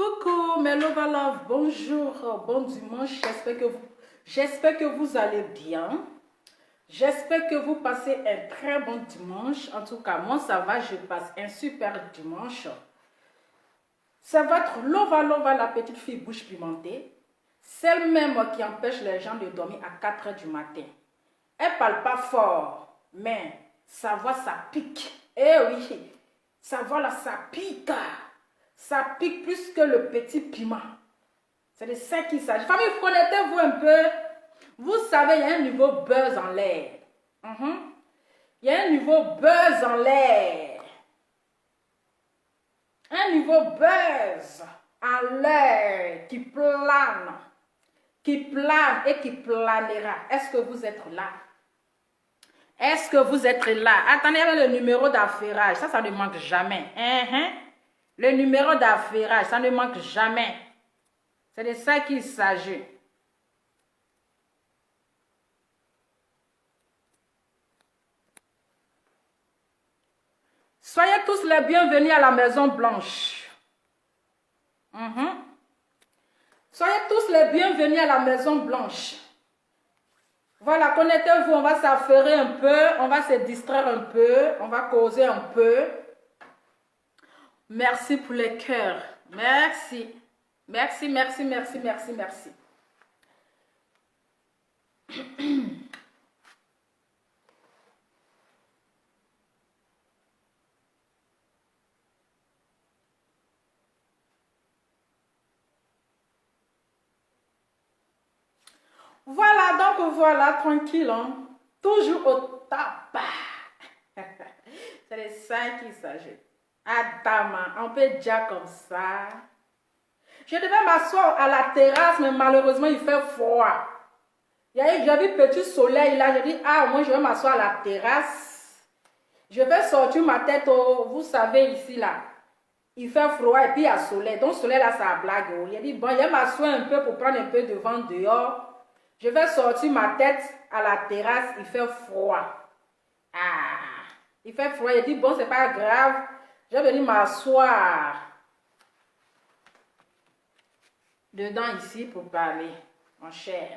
Coucou mes Lova Love, bonjour, bon dimanche, j'espère que vous allez bien. J'espère que vous passez un très bon dimanche. En tout cas, moi ça va, je passe un super dimanche. C'est votre Lova Lova, la petite fille bouche pimentée. Celle même qui empêche les gens de dormir à 4 heures du matin. Elle parle pas fort, mais sa voix ça pique. Eh oui, sa voix là ça pique. Ça pique plus que le petit piment. C'est de ça qu'il s'agit. Famille, connaissez-vous un peu? Vous savez, il y a un niveau buzz en l'air. Il y a un niveau buzz en l'air. Un niveau buzz en l'air qui plane et qui planera. Est-ce que vous êtes là? Est-ce que vous êtes là? Attendez, le numéro d'affairage, ça ne manque jamais. Le numéro d'affairage, ça ne manque jamais. C'est de ça qu'il s'agit. Soyez tous les bienvenus à la Maison Blanche. Soyez tous les bienvenus à la Maison Blanche. Voilà, connectez-vous, on va s'affairer un peu, on va se distraire un peu, on va causer un peu. Merci pour les cœurs. Merci. Merci, merci, merci, merci, merci. Voilà, donc voilà, tranquille, hein? Toujours au tabac. C'est de ça qu'il s'agit. Adama, on peut dire comme ça. Je devais m'asseoir à la terrasse, mais malheureusement, il fait froid. J'ai vu petit soleil là, j'ai dit, ah, moi, je vais m'asseoir à la terrasse. Je vais sortir ma tête, vous savez, ici, là. Il fait froid et puis il y a soleil. Donc, soleil là, ça blague. J'ai dit, bon, je vais m'asseoir un peu pour prendre un peu de vent dehors. Je vais sortir ma tête à la terrasse, il fait froid. Ah, il fait froid. J'ai dit, bon, c'est pas grave. Je vais venir m'asseoir dedans ici pour parler, mon cher.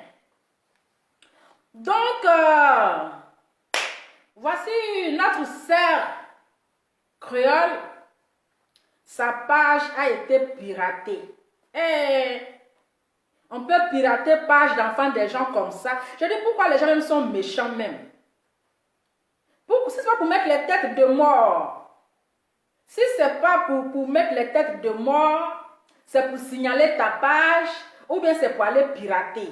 Donc, voici notre sœur créole. Sa page a été piratée. On peut pirater page d'enfants des gens comme ça. Je dis pourquoi les gens même sont méchants même. Si ce n'est pas pour mettre les têtes de mort. Si ce n'est pas pour mettre les têtes de mort, c'est pour signaler ta page ou bien c'est pour aller pirater.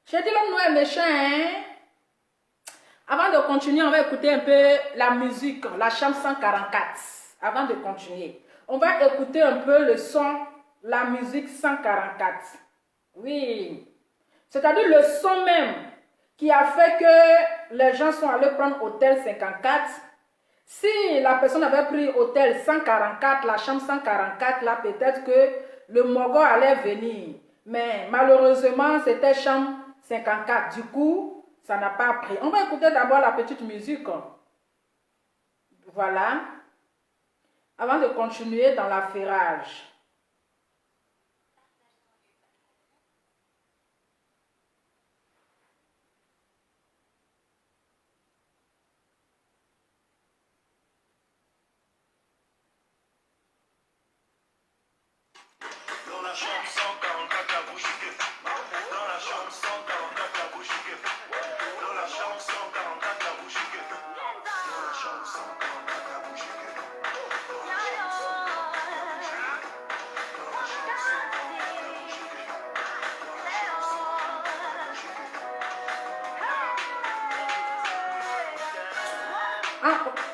Je dis l'homme noir est méchant, hein? Avant de continuer, on va écouter un peu la musique, la chambre 144. Avant de continuer, on va écouter un peu le son. La musique 144. Oui. C'est-à-dire le son même qui a fait que les gens sont allés prendre hôtel 54. Si la personne avait pris hôtel 144, la chambre 144, là peut-être que le Mogo allait venir. Mais malheureusement, c'était chambre 54. Du coup, ça n'a pas pris. On va écouter d'abord la petite musique. Voilà. Avant de continuer dans l'affairage.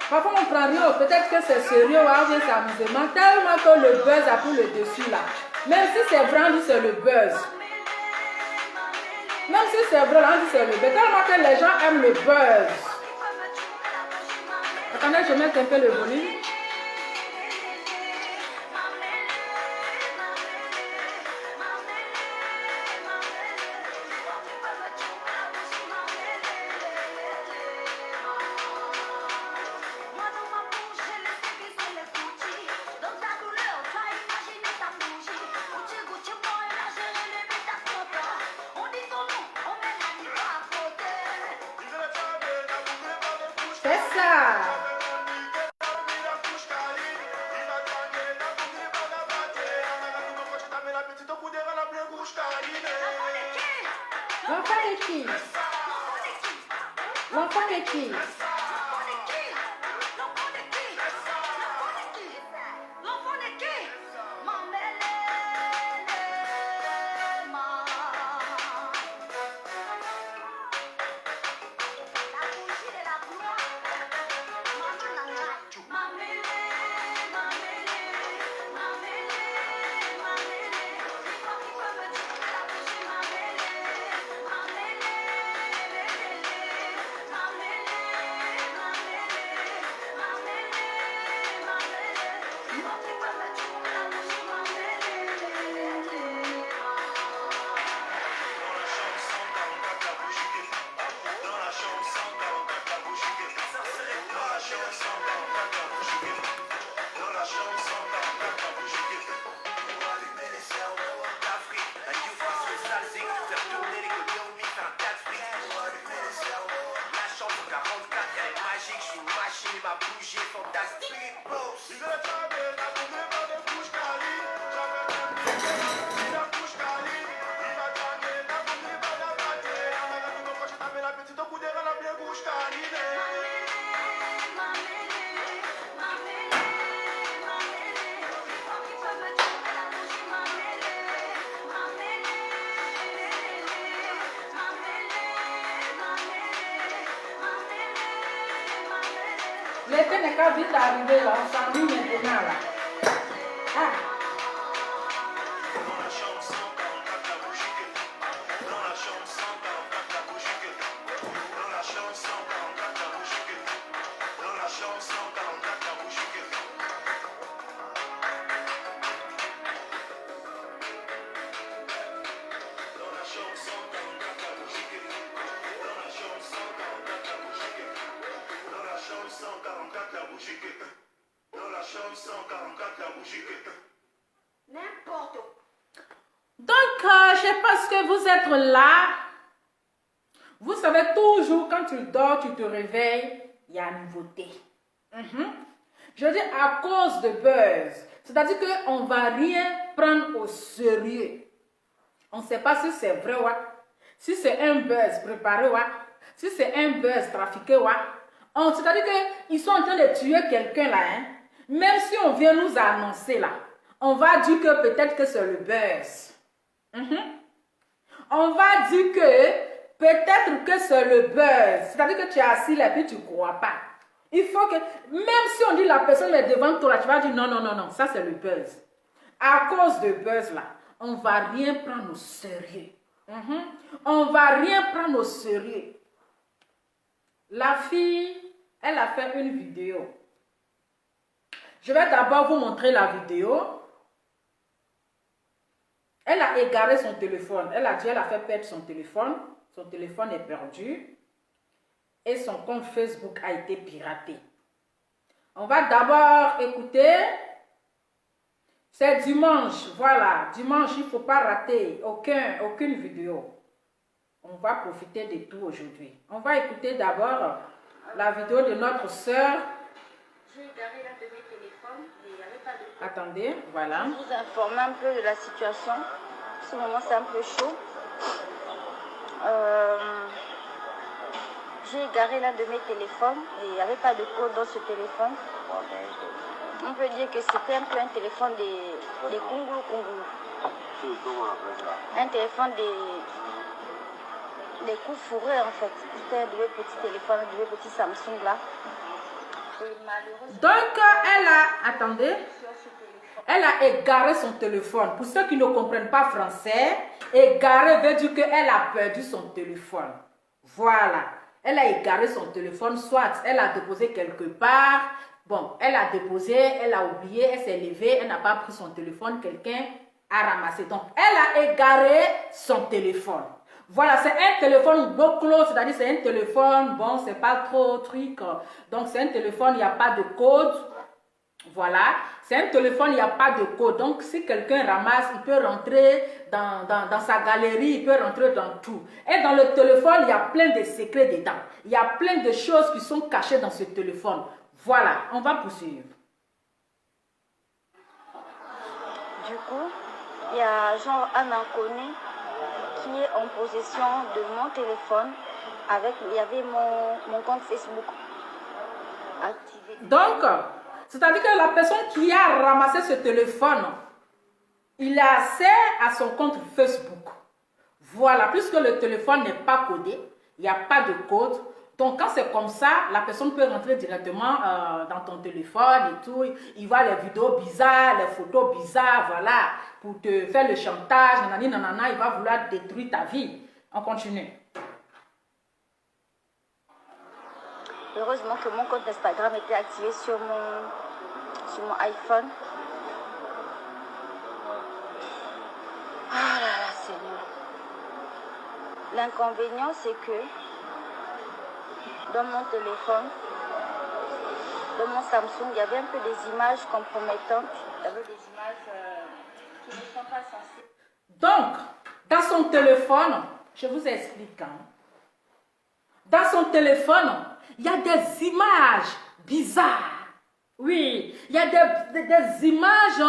Parfois on prend rien, peut-être que c'est sérieux ou bien c'est amusement, tellement que le buzz a pris le dessus là. Même si c'est vrai, on dit c'est le buzz. Même si c'est vrai, on dit c'est le buzz. Tellement que les gens aiment le buzz. Attendez, je mets un peu le volume. C'est ça. L'enfant de qui? L'enfant de qui? L'été n'est qu'à vite arriver là, on s'ennuie maintenant là. Ah. Donc, je pense que vous êtes là. Vous savez toujours, quand tu dors, tu te réveilles, il y a une nouveauté. Je dis à cause de buzz. C'est-à-dire qu'on ne va rien prendre au sérieux. On ne sait pas si c'est vrai ou pas. Si c'est un buzz préparé ou pas. Si c'est un buzz trafiqué ou pas. C'est-à-dire qu'ils sont en train de tuer quelqu'un là. Hein? Même si on vient nous annoncer là, on va dire que peut-être que c'est le buzz. On va dire que peut-être que c'est le buzz. C'est-à-dire que tu es assis là et puis tu ne crois pas. Il faut que, même si on dit la personne est devant toi, tu vas dire non, non, non, non, ça c'est le buzz. À cause de buzz là, on ne va rien prendre au sérieux. On ne va rien prendre au sérieux. La fille, elle a fait une vidéo. Je vais d'abord vous montrer la vidéo. Elle a égaré son téléphone. Elle a dit, elle a fait perdre son téléphone. Son téléphone est perdu. Et son compte Facebook a été piraté. On va d'abord écouter. C'est dimanche. Voilà. Dimanche, il ne faut pas rater aucune vidéo. On va profiter de tout aujourd'hui. On va écouter d'abord la vidéo de notre soeur. J'ai égaré l'un de mes téléphones et il n'y avait pas de... Attendez, voilà. Je vous informe un peu de la situation. En ce moment, c'est un peu chaud. J'ai égaré l'un de mes téléphones et il n'y avait pas de code dans ce téléphone. On peut dire que c'était un peu un téléphone des Kungulu Kungulu. Un téléphone des coups fourrés en fait. C'était de petits téléphones, de petits Samsung là. Donc, elle a, attendez, elle a égaré son téléphone. Pour ceux qui ne comprennent pas français, égaré veut dire qu'elle a perdu son téléphone. Voilà. Elle a égaré son téléphone, soit elle a déposé quelque part. Bon, elle a déposé, elle a oublié, elle s'est levée, elle n'a pas pris son téléphone, quelqu'un a ramassé. Donc, elle a égaré son téléphone. Voilà, c'est un téléphone boclo, c'est-à-dire c'est un téléphone, bon, c'est pas trop truc. Donc, c'est un téléphone, il n'y a pas de code. Voilà, C'est un téléphone, il n'y a pas de code. Donc, si quelqu'un ramasse, il peut rentrer dans sa galerie, il peut rentrer dans tout. Et dans le téléphone, il y a plein de secrets dedans. Il y a plein de choses qui sont cachées dans ce téléphone. Voilà, on va poursuivre. Du coup, il y a genre un inconnu qui est en possession de mon téléphone. Il y avait mon compte Facebook activé. Donc, c'est-à-dire que la personne qui a ramassé ce téléphone, il a accès à son compte Facebook. Voilà, puisque le téléphone n'est pas codé, il n'y a pas de code. Donc, quand c'est comme ça, la personne peut rentrer directement dans ton téléphone et tout. Il voit les vidéos bizarres, les photos bizarres, voilà, pour te faire le chantage, nanani, nanana, il va vouloir détruire ta vie. On continue. Heureusement que mon compte Instagram était activé sur mon iPhone. Ah là là, Seigneur. L'inconvénient, c'est que dans mon téléphone, dans mon Samsung, il y avait un peu des images compromettantes. Il y avait des images qui ne sont pas censées. Donc, dans son téléphone, je vous explique. Dans son téléphone, il y a des images bizarres. Oui, il y a des images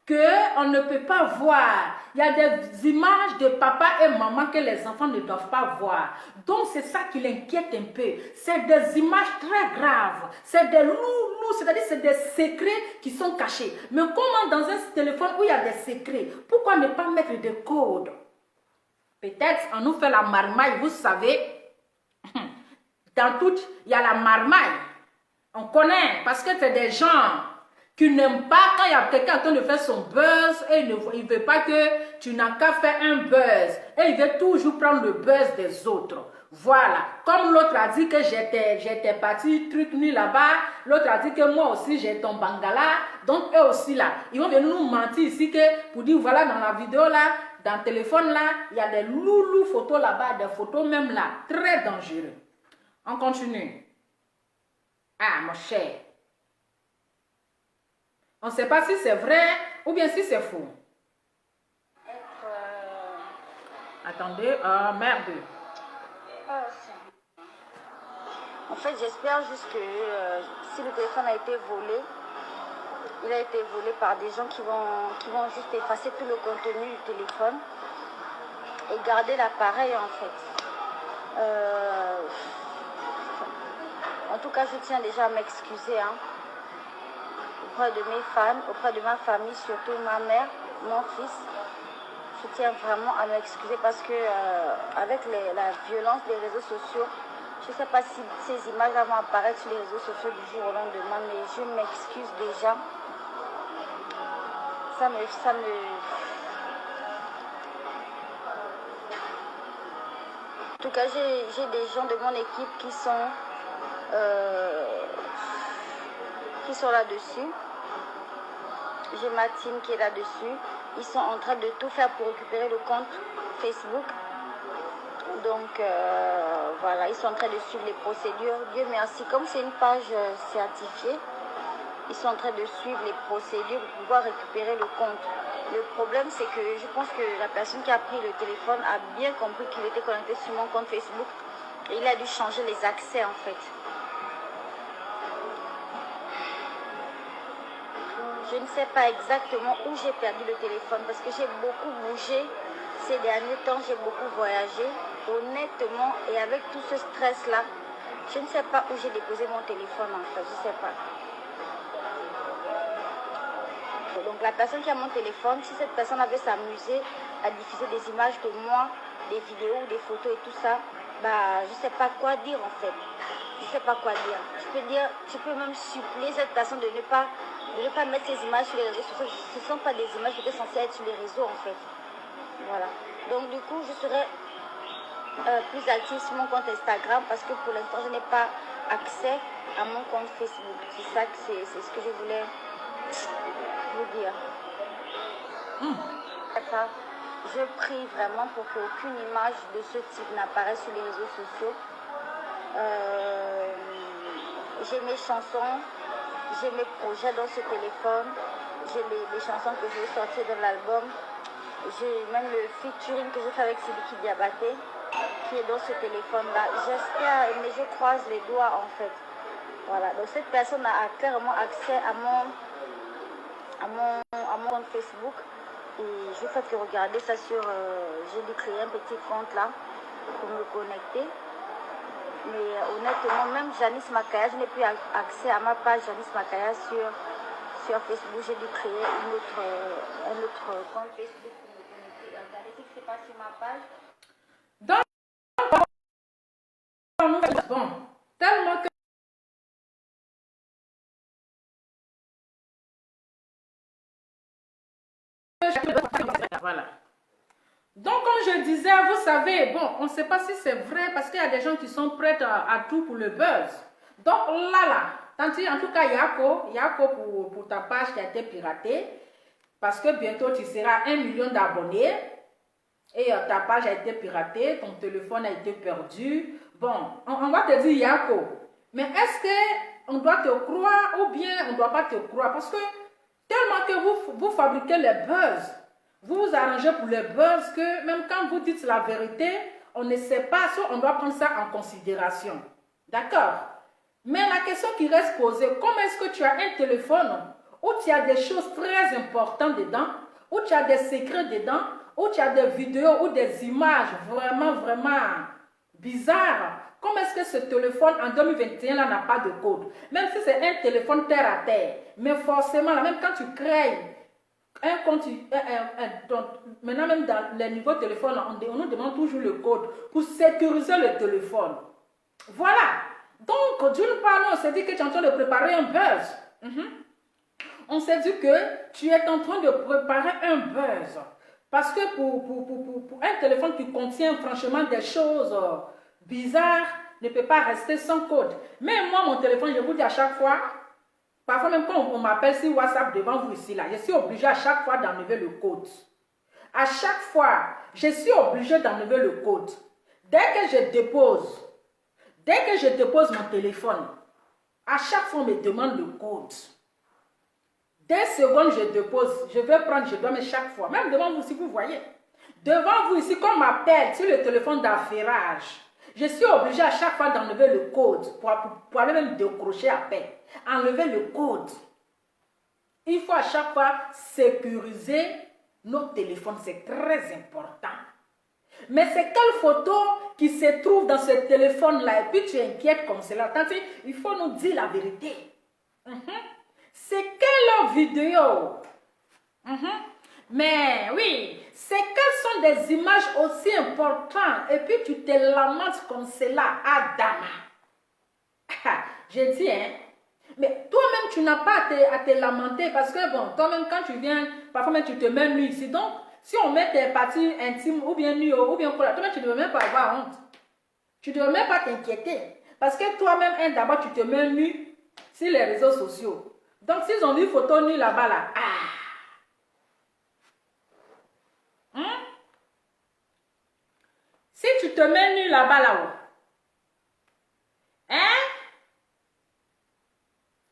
qu'on ne peut pas voir. Il y a des images de papa et maman que les enfants ne doivent pas voir. Donc, c'est ça qui l'inquiète un peu. C'est des images très graves. C'est des loulous, c'est-à-dire c'est des secrets qui sont cachés. Mais comment dans un téléphone où il y a des secrets, pourquoi ne pas mettre des codes? Peut-être on nous fait la marmaille, vous savez. Dans tout, il y a la marmaille. On connaît parce que c'est des gens qui n'aiment pas quand il y a quelqu'un en train de faire son buzz et il ne veut pas que tu n'as qu'à faire un buzz. Et il veut toujours prendre le buzz des autres. Voilà. Comme l'autre a dit que j'étais parti truc nuit là-bas. L'autre a dit que moi aussi j'ai ton bangala. Donc eux aussi là. Ils vont venir nous mentir ici que pour dire voilà dans la vidéo là, dans le téléphone là, il y a des loulous photos là-bas, des photos même là. Très dangereux. On continue. Ah, mon cher. On ne sait pas si c'est vrai ou bien si c'est faux. Attendez, merde. En fait, j'espère juste que si le téléphone a été volé, il a été volé par des gens qui vont juste effacer tout le contenu du téléphone et garder l'appareil en fait. En tout cas, je tiens déjà à m'excuser auprès de mes fans, auprès de ma famille, surtout ma mère, mon fils. Je tiens vraiment à m'excuser parce que avec la violence des réseaux sociaux, je ne sais pas si ces images vont apparaître sur les réseaux sociaux du jour au lendemain, mais je m'excuse déjà. En tout cas, j'ai des gens de mon équipe qui sont là-dessus. J'ai ma team qui est là-dessus. Ils sont en train de tout faire pour récupérer le compte Facebook. Donc voilà, ils sont en train de suivre les procédures. Dieu merci, comme c'est une page certifiée, ils sont en train de suivre les procédures pour pouvoir récupérer le compte. Le problème, c'est que je pense que la personne qui a pris le téléphone a bien compris qu'il était connecté sur mon compte Facebook. Et il a dû changer les accès en fait. Je ne sais pas exactement où j'ai perdu le téléphone parce que j'ai beaucoup bougé ces derniers temps, j'ai beaucoup voyagé. Honnêtement, et avec tout ce stress-là, je ne sais pas où j'ai déposé mon téléphone en fait, je ne sais pas. Donc la personne qui a mon téléphone, si cette personne avait s'amusé à diffuser des images de moi, des vidéos, des photos et tout ça, bah je ne sais pas quoi dire en fait. Je ne sais pas quoi dire. Je peux même supplier cette personne de ne pas mettre ces images sur les réseaux sociaux. Ce ne sont pas des images qui étaient censées être sur les réseaux en fait. Voilà. Donc du coup, je serai plus active sur mon compte Instagram parce que pour l'instant, je n'ai pas accès à mon compte Facebook. C'est ça que c'est ce que je voulais vous dire. Je prie vraiment pour qu'aucune image de ce type n'apparaisse sur les réseaux sociaux. J'ai mes chansons j'ai mes projets dans ce téléphone. J'ai les chansons que je vais sortir dans l'album. J'ai même le featuring que j'ai fait avec Sidiki Diabaté qui est dans ce téléphone-là. J'espère, mais je croise les doigts en fait. Voilà, donc cette personne a clairement accès à mon compte Facebook. Et je vais faire regarder ça sur... j'ai dû créer un petit compte là pour me connecter. Mais honnêtement, même Janice Makaya, je n'ai plus accès à ma page Janice Makaya sur Facebook. J'ai dû créer un autre compte Facebook pour me connecter. Regardez ce qui se passe sur ma page. Donc, bon, tellement que voilà. Donc, comme je disais, vous savez, bon, on ne sait pas si c'est vrai parce qu'il y a des gens qui sont prêts à tout pour le buzz. Donc, en tout cas, Yako pour ta page qui a été piratée, parce que bientôt tu seras 1 million d'abonnés et ta page a été piratée, ton téléphone a été perdu. Bon, on va te dire Yako, mais est-ce qu'on doit te croire ou bien on ne doit pas te croire? Parce que tellement que vous fabriquez les buzz, vous vous arrangez pour les buzz que même quand vous dites la vérité, on ne sait pas, on doit prendre ça en considération. D'accord? Mais la question qui reste posée, comment est-ce que tu as un téléphone où tu as des choses très importantes dedans, où tu as des secrets dedans, où tu as des vidéos ou des images vraiment, vraiment bizarres? Comment est-ce que ce téléphone en 2021 là n'a pas de code? Même si c'est un téléphone terre à terre, mais forcément, là, même quand tu crées un compte, maintenant même dans les niveaux de téléphone, on nous demande toujours le code pour sécuriser le téléphone. Voilà. Donc, d'une part, on s'est dit que tu es en train de préparer un buzz. On s'est dit que tu es en train de préparer un buzz. Parce que pour un téléphone qui contient franchement des choses bizarres, ne peut pas rester sans code. Mais moi, mon téléphone, je vous dis à chaque fois, parfois même quand on m'appelle sur WhatsApp devant vous ici, là, je suis obligée à chaque fois d'enlever le code. À chaque fois, je suis obligée d'enlever le code. Dès que je dépose mon téléphone, à chaque fois on me demande le code. Dès secondes je dépose, je dois mettre chaque fois, même devant vous si vous voyez. Devant vous ici, quand on m'appelle sur le téléphone d'affairage, je suis obligée à chaque fois d'enlever le code pour aller même décrocher à peine. Enlever le code. Il faut à chaque fois sécuriser nos téléphones, c'est très important. Mais c'est quelle photo qui se trouve dans ce téléphone-là et puis tu inquiètes comme cela. Il faut nous dire la vérité. C'est quelle vidéo? Mais oui, c'est quelles sont des images aussi importantes et puis tu te lamentes comme cela, Adama. J'ai dit, hein. Mais toi-même, tu n'as pas à te lamenter parce que, bon, toi-même, quand tu viens, parfois même tu te mets nu ici. Donc, si on met tes parties intimes ou bien nues ou bien quoi, toi-même, tu ne devrais même pas avoir honte. Tu ne devrais même pas t'inquiéter. Parce que toi-même, d'abord, tu te mets nu sur les réseaux sociaux. Donc, s'ils ont vu une photo nue là-bas, là, si tu te mets nu là-bas, là-haut,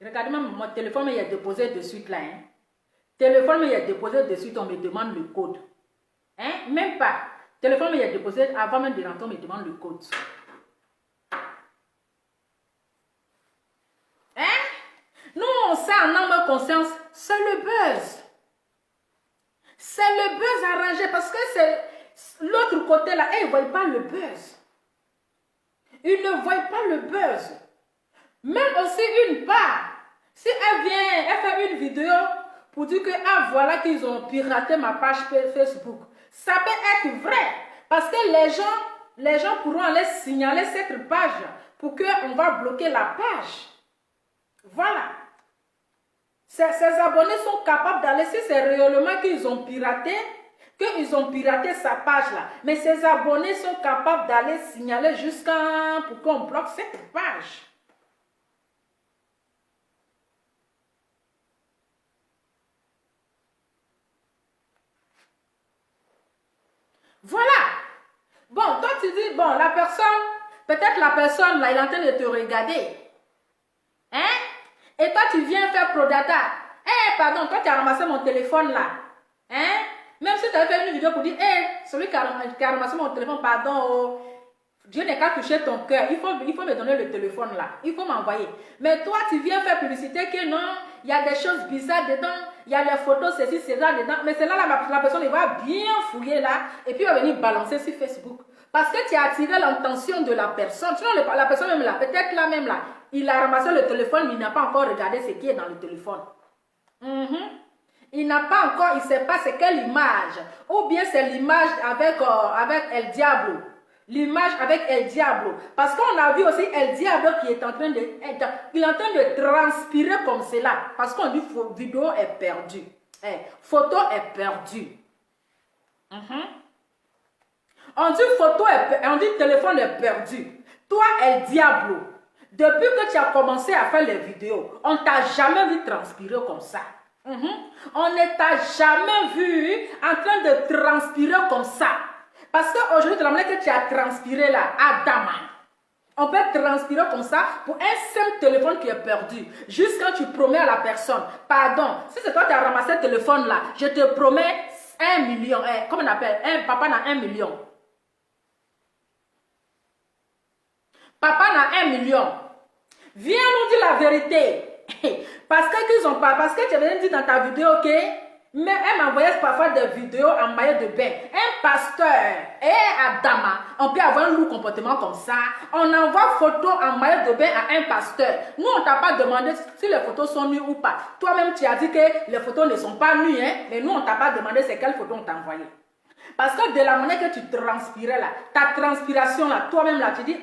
regardez-moi, mon téléphone, mais il est déposé de suite là. Téléphone, mais il est déposé de suite, on me demande le code. Même pas. Téléphone, mais il est déposé avant même de rentrer, on me demande le code. Nous, on sait en âme conscience, c'est le buzz. C'est le buzz arrangé parce que c'est l'autre côté là, ils ne voient pas le buzz. Ils ne voient pas le buzz. Même aussi une part, si elle vient, elle fait une vidéo pour dire que voilà qu'ils ont piraté ma page Facebook, ça peut être vrai parce que les gens pourront aller signaler cette page pour qu'on va bloquer la page. Voilà. Ces abonnés sont capables d'aller, si c'est réellement qu'ils ont piraté sa page là. Mais ces abonnés sont capables d'aller signaler jusqu'à pour qu'on bloque cette page. Voilà. Bon, toi tu dis, bon, la personne, peut-être la personne là, il est en train de te regarder. Et toi, tu viens faire prodata. Eh, pardon, toi, tu as ramassé mon téléphone là. Hein? Même si tu as fait une vidéo pour dire, celui qui a ramassé mon téléphone, pardon, oh, Dieu n'est qu'à toucher ton cœur. Il faut me donner le téléphone là. Il faut m'envoyer. Mais toi, tu viens faire publicité que non, il y a des choses bizarres dedans. Il y a des photos, ceci, cela dedans. Mais c'est là, la personne il va bien fouiller là. Et puis il va venir balancer sur Facebook. Parce que tu as attiré l'attention de la personne. Sinon, la personne même là, peut-être là même là, il a ramassé le téléphone, mais il n'a pas encore regardé ce qui est dans le téléphone. Il n'a pas encore, il ne sait pas c'est quelle image. Ou bien c'est l'image avec El Diablo. L'image avec El Diablo. Parce qu'on a vu aussi El Diablo qui est en train de transpirer comme cela. Parce qu'on dit vidéo est perdue. Photo est perdue. On dit téléphone est perdu. Toi, El Diablo, depuis que tu as commencé à faire les vidéos, on ne t'a jamais vu transpirer comme ça. On ne t'a jamais vu en train de transpirer comme ça. Parce qu'aujourd'hui, de la manière que tu as transpiré là, Adama, on peut transpirer comme ça pour un simple téléphone qui est perdu. Juste quand tu promets à la personne, pardon, si c'est toi qui as ramassé le téléphone là, je te promets 1 million. Comment on appelle? Papa n'a 1 million. Papa n'a 1 million. Viens nous dire la vérité. Parce que tu avais dit dans ta vidéo, ok? Mais elle m'envoyait parfois des vidéos en maillot de bain. Un pasteur Adama, on peut avoir un lourd comportement comme ça. On envoie photo en maillot de bain à un pasteur. Nous, on ne t'a pas demandé si les photos sont nues ou pas. Toi-même, tu as dit que les photos ne sont pas nues, hein? Mais nous, on ne t'a pas demandé c'est quelle photo on t'a envoyé. Parce que de la manière que tu transpirais là, ta transpiration là, toi-même là, tu dis,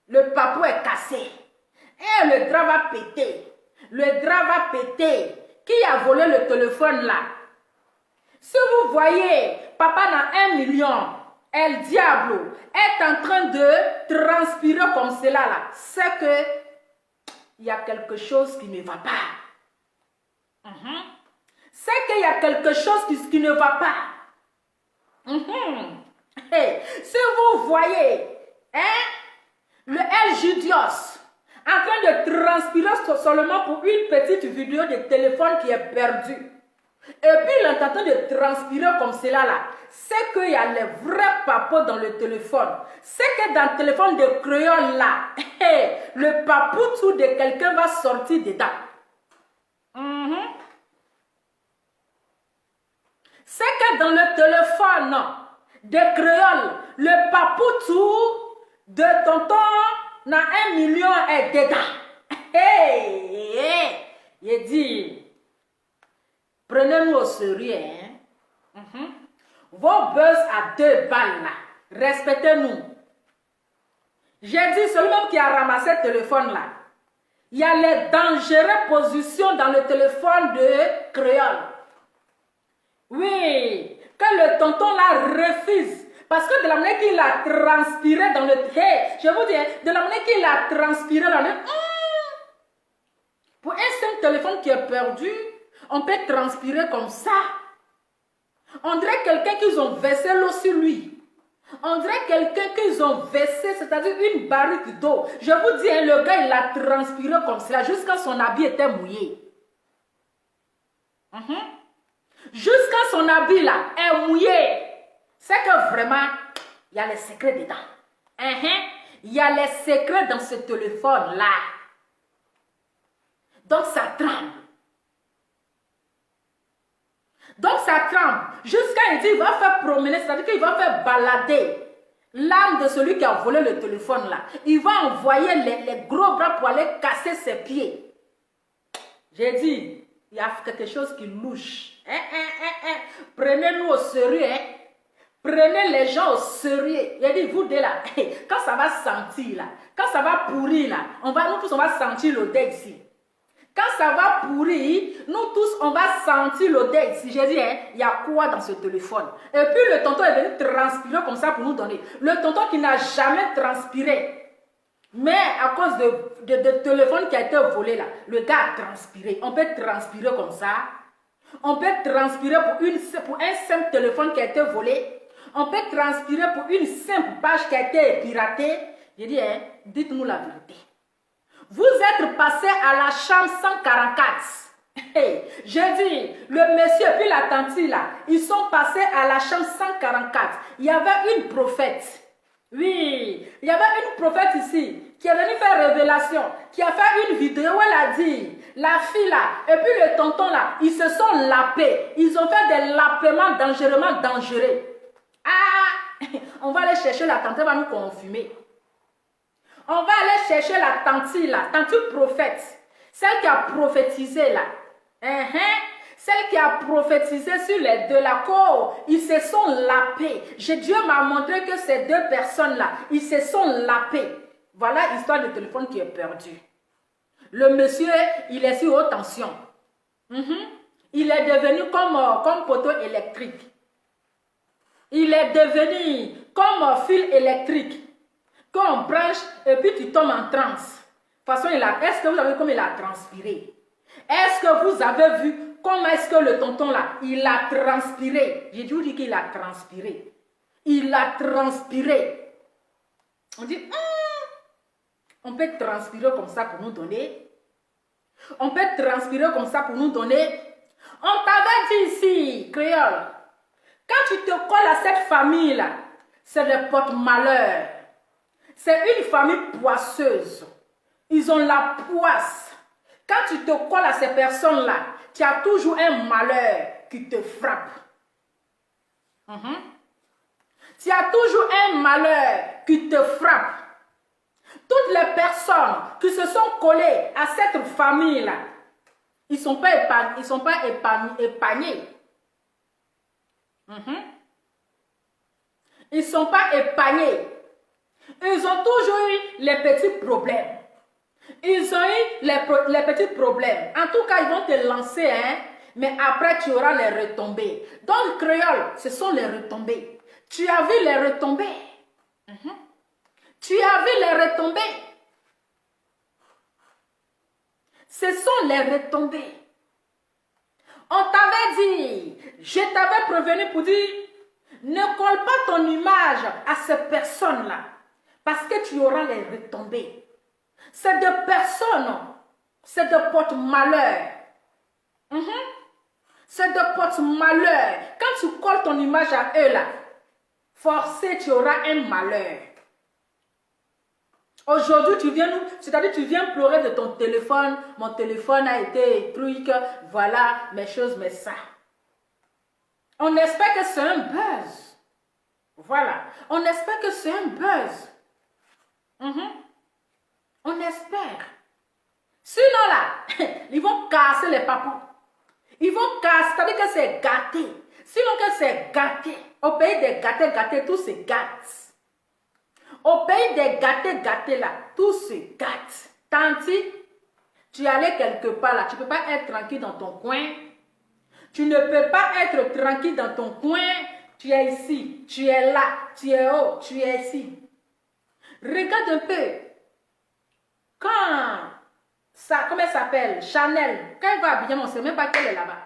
le papou est cassé. Le drap va péter. Le drap va péter. Qui a volé le téléphone là? Si vous voyez, papa n'a 1 million, El Diablo est en train de transpirer comme cela là, c'est que il y a quelque chose qui ne va pas. C'est qu'il y a quelque chose qui ne va pas. Si vous voyez, le El Judios en train de transpirer seulement pour une petite vidéo de téléphone qui est perdue. Et puis il est en train de transpirer comme cela là. C'est qu'il y a les vrais papous dans le téléphone. C'est que dans le téléphone de crayon là, le papoutou de quelqu'un va sortir dedans. C'est que dans le téléphone de crayon, le papoutou de tonton na 1 million est dedans. Il dit, prenez-nous au sérieux. Vos buzz à 2 balles là, respectez-nous. J'ai dit, celui-même qui a ramassé le téléphone là, il y a les dangereuses positions dans le téléphone de créole. Oui, que le tonton là refuse. Parce que de la manière qu'il a transpiré dans le... je vous dis, de la manière qu'il a transpiré dans le... Pour un simple téléphone qui est perdu, on peut transpirer comme ça. On dirait quelqu'un qu'ils ont versé l'eau sur lui. On dirait quelqu'un qu'ils ont versé, c'est-à-dire une barrique d'eau. Je vous dis, le gars, il a transpiré comme ça, jusqu'à son habit était mouillé. Jusqu'à son habit là, est mouillé. C'est que vraiment, il y a les secrets dedans. Il y a les secrets dans ce téléphone-là. Donc, ça tremble. Donc, ça tremble. Jusqu'à il dit, il va faire promener, c'est-à-dire qu'il va faire balader l'âme de celui qui a volé le téléphone-là. Il va envoyer les gros bras pour aller casser ses pieds. J'ai dit, il y a quelque chose qui louche. Prenez-nous au sérieux, Prenez les gens au sérieux. Il a dit, vous deux là, quand ça va sentir là, quand ça va pourrir là, nous tous on va sentir l'odeur ici. Quand ça va pourrir, nous tous on va sentir l'odeur ici. J'ai dit, il y a quoi dans ce téléphone? Et puis le tonton est venu transpirer comme ça pour nous donner. Le tonton qui n'a jamais transpiré. Mais à cause de téléphone qui a été volé là, le gars a transpiré. On peut transpirer comme ça. On peut transpirer pour un simple téléphone qui a été volé. On peut transpirer pour une simple page qui a été piratée. J'ai dit, dites-nous la vérité. Vous êtes passé à la chambre 144. Hey, je dis, le monsieur et puis la tante là, ils sont passés à la chambre 144. Il y avait une prophète. Oui, il y avait une prophète ici qui est venue faire révélation, qui a fait une vidéo où elle a dit, la fille là, et puis le tonton là, ils se sont lapés. Ils ont fait des lapements dangereusement dangereux. Ah, on va aller chercher la tante, elle va nous confumer. On va aller chercher la tante là, tante prophète, celle qui a prophétisé là. Celle qui a prophétisé sur les deux là, ils se sont lapés. Dieu m'a montré que ces deux personnes-là, ils se sont lapés. Voilà l'histoire du téléphone qui est perdu. Le monsieur, il est sur haute tension. Il est devenu comme poteau électrique. Il est devenu comme fil électrique. Quand on branche et puis tu tombes en transe. De toute façon, est-ce que vous avez vu comme il a transpiré? Est-ce que vous avez vu comment est-ce que le tonton là, il a transpiré? J'ai dû vous dire qu'il a transpiré. Il a transpiré. On dit, on peut transpirer comme ça pour nous donner. On peut transpirer comme ça pour nous donner. On t'avait dit ici, créole, quand tu te colles à cette famille-là, c'est le porte-malheur. C'est une famille poisseuse. Ils ont la poisse. Quand tu te colles à ces personnes-là, tu as toujours un malheur qui te frappe. Tu as toujours un malheur qui te frappe. Toutes les personnes qui se sont collées à cette famille-là, ils ne sont pas épargnés. Ils sont pas épargnés. Ils ne sont pas épargnés. Ils ont toujours eu les petits problèmes. Ils ont eu les petits problèmes. En tout cas, ils vont te lancer, mais après, tu auras les retombées. Dans le créole, ce sont les retombées. Tu as vu les retombées. Tu as vu les retombées. Ce sont les retombées. On t'avait dit, je t'avais prévenu pour dire, ne colle pas ton image à ces personnes-là, parce que tu auras les retombées. C'est de personnes, c'est de porte-malheur. C'est de porte-malheur. Quand tu colles ton image à eux là, forcé tu auras un malheur. Aujourd'hui, tu viens nous, c'est-à-dire tu viens pleurer de ton téléphone. Mon téléphone a été truc, voilà, mes choses, mais ça. On espère que c'est un buzz. Voilà. On espère que c'est un buzz. On espère. Sinon là, ils vont casser les papous. Ils vont casser, c'est-à-dire que c'est gâté. Sinon que c'est gâté. Au pays des gâtés, tout se gâte. Au pays des gâtés là, tout se gâte. Tanti, tu es allé quelque part là, tu ne peux pas être tranquille dans ton coin. Tu ne peux pas être tranquille dans ton coin. Tu es ici, tu es là, tu es haut, tu es ici. Regarde un peu. Quand ça, comment elle s'appelle? Chanel, quand elle va à Abidjan, on ne sait même pas qu'elle est là-bas.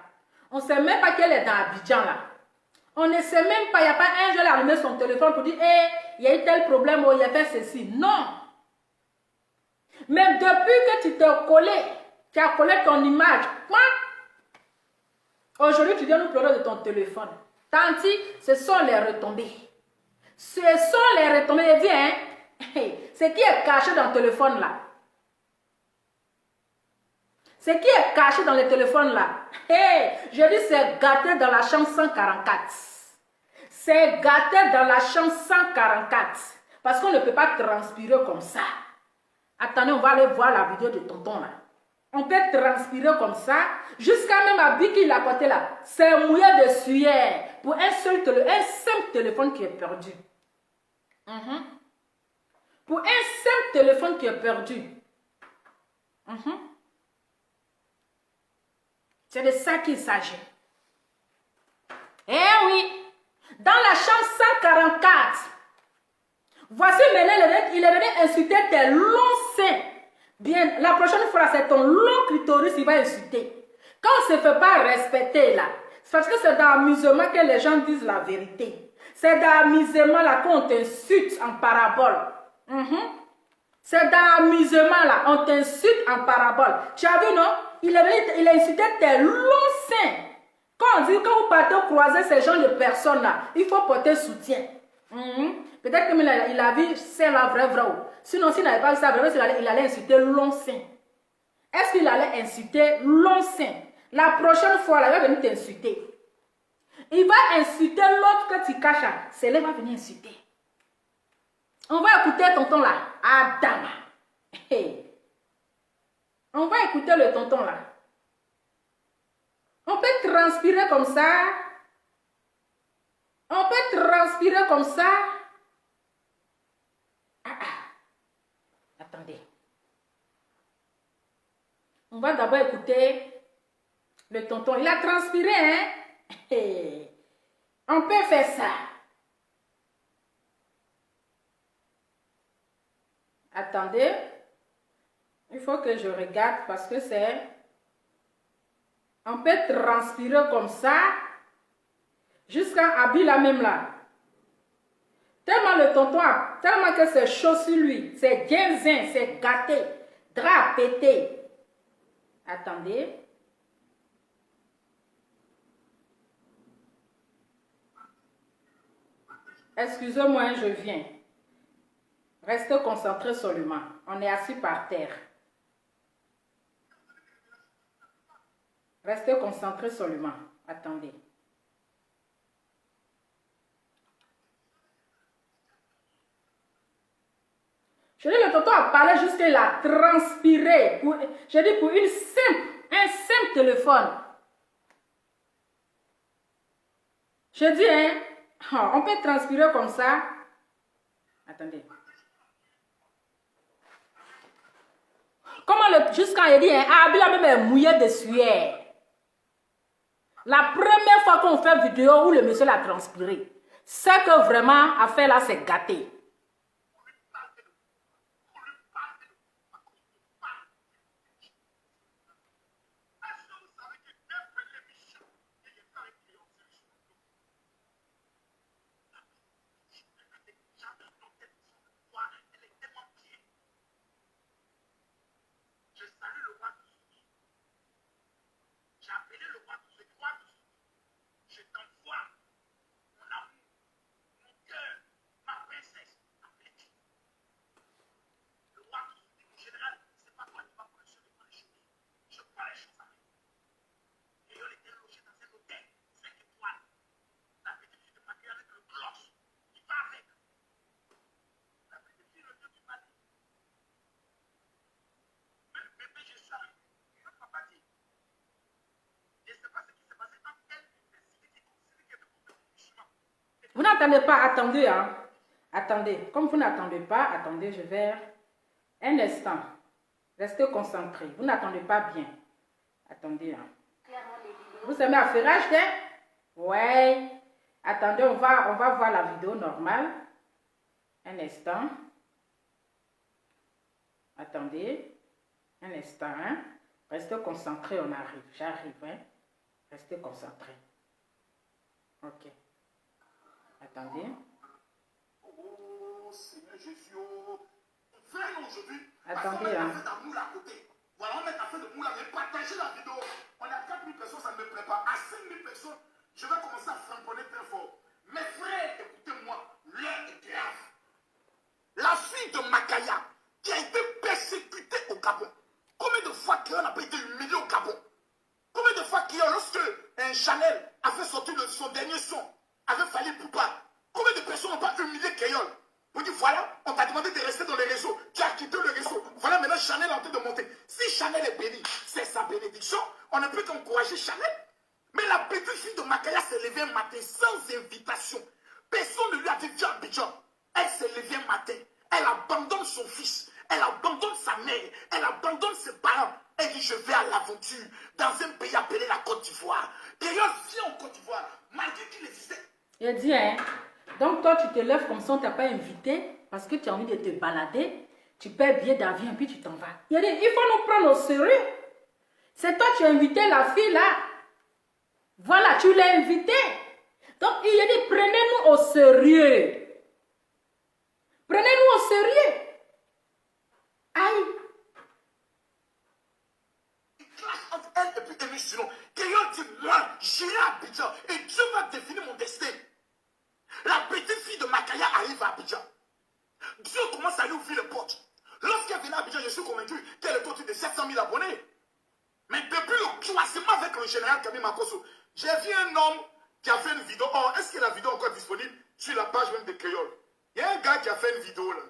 On ne sait même pas qu'elle est dans Abidjan là. On ne sait même pas, il n'y a pas un jour, elle a allumé son téléphone pour dire, il y a eu tel problème, il y a fait ceci. Non. Mais depuis que tu t'es collé, tu as collé ton image, aujourd'hui tu viens nous pleurer de ton téléphone. Tanti, ce sont les retombées. Ce sont les retombées. Je dis, ce qui est caché dans le téléphone là. Ce qui est caché dans le téléphone là. Je dis, c'est gâté dans la chambre 144. C'est gâté dans la chambre 144. Parce qu'on ne peut pas transpirer comme ça. Attendez, on va aller voir la vidéo de tonton là. On peut transpirer comme ça. Jusqu'à même à Biki, il a porté là. C'est mouillé de sueur. Pour un simple téléphone qui est perdu. Pour un simple téléphone qui est perdu. C'est de ça qu'il s'agit. Eh oui. Dans la chambre 144. Voici maintenant, il est venu insulter tes longs seins. Bien, la prochaine fois, c'est ton long clitoris qui va insulter. Quand on ne se fait pas respecter là, c'est parce que c'est dans l'amusement que les gens disent la vérité. C'est dans l'amusement là qu'on t'insulte en parabole. C'est d'amusement là. On t'insulte en parabole. Tu as vu, non? Il a insulté tes longs seins. Quand on dit, quand vous partez croiser ces gens de personnes là, il faut porter soutien. Peut-être qu'il a vu c'est là vrai. Sinon, s'il n'avait pas vu ça, vraiment, il allait insulter long sein. Est-ce qu'il allait insulter long sein? La prochaine fois, là, il va venir t'insulter. Il va insulter l'autre que tu caches. C'est là, il va venir insulter. On va écouter tonton là. Adam. Hey. On va écouter le tonton là. On peut transpirer comme ça. On peut transpirer comme ça. Attendez. On va d'abord écouter le tonton. Il a transpiré, hein? Hey. On peut faire ça. Attendez. Il faut que je regarde parce que c'est... On peut transpirer comme ça. Jusqu'à Abila même là. Tellement le tonton a... Tellement que c'est chaud sur lui. C'est guinzin, c'est gâté. Drap pété. Attendez. Excusez-moi, je viens. Restez concentrés seulement. On est assis par terre. Restez concentrés seulement. Attendez. Je dis, le tonton a parlé jusqu'à il a transpiré. Je dis pour un simple téléphone. Je dis, hein, on peut transpirer comme ça. Attendez. Comment jusqu'à il dit, Abila même est mouillé de sueur. La première fois qu'on fait une vidéo où le monsieur l'a transpiré, c'est que vraiment, à faire là, c'est gâté. Vous n'attendez pas, attendez, hein. Attendez, comme vous n'attendez pas, attendez, je vais... Un instant. Restez concentrés. Vous n'attendez pas bien. Attendez, hein. Vous aimez affairage, hein? Ouais. Attendez, on va voir la vidéo normale. Un instant. Attendez. Un instant, hein. Restez concentrés, on arrive. J'arrive, hein. Restez concentrés. Ok. Attendez. Oh, Seigneur Jésus. Attendez, hein. Voilà, on met un fait de moule, mais partagez la vidéo. On est à 4000 personnes, ça ne me plaît pas. À 5000 personnes, je vais commencer à framponner très fort. Mes frères, écoutez-moi, l'heure est grave. La fille de Makaya, qui a été persécutée au Gabon. Combien de fois Kéon n'a pas été humilié au Gabon? Combien de fois Kéon, lorsque un Chanel a fait sortir son dernier son, avait fallu Poupa, combien de personnes n'ont pas humilié Kéon? Vous dites, voilà, on t'a demandé de rester dans les réseaux. Tu as quitté le réseau. Voilà, maintenant Chanel est en train de monter. Si Chanel est béni, c'est sa bénédiction. On ne peut qu'encourager Chanel. Mais la petite fille de Makaya s'est levée un matin sans invitation. Personne ne lui a dit, viens Abidjan. Elle s'est levée un matin. Elle abandonne son fils. Elle abandonne sa mère. Elle abandonne ses parents. Elle dit, je vais à l'aventure dans un pays appelé la Côte d'Ivoire. D'ailleurs, viens en Côte d'Ivoire, malgré qu'il existait. Il a dit, hein. Donc toi, tu te lèves comme ça, on ne t'a pas invité parce que tu as envie de te balader. Tu paies billet d'avion et puis tu t'en vas. Il a dit, il faut nous prendre au sérieux. C'est toi qui as invité la fille là. Voilà, tu l'as invitée. Donc il a dit, prenez-nous au sérieux. Prenez-nous au sérieux. arrive à Abidjan. Dieu commence à lui ouvrir les portes. Lorsqu'elle venait à Abidjan, je suis convaincu qu'elle est autour de 700 000 abonnés. Mais depuis le croisement avec le général Kami Makosso, j'ai vu un homme qui a fait une vidéo. Oh, est-ce que la vidéo est encore disponible sur la page même de Créole? Il y a un gars qui a fait une vidéo là,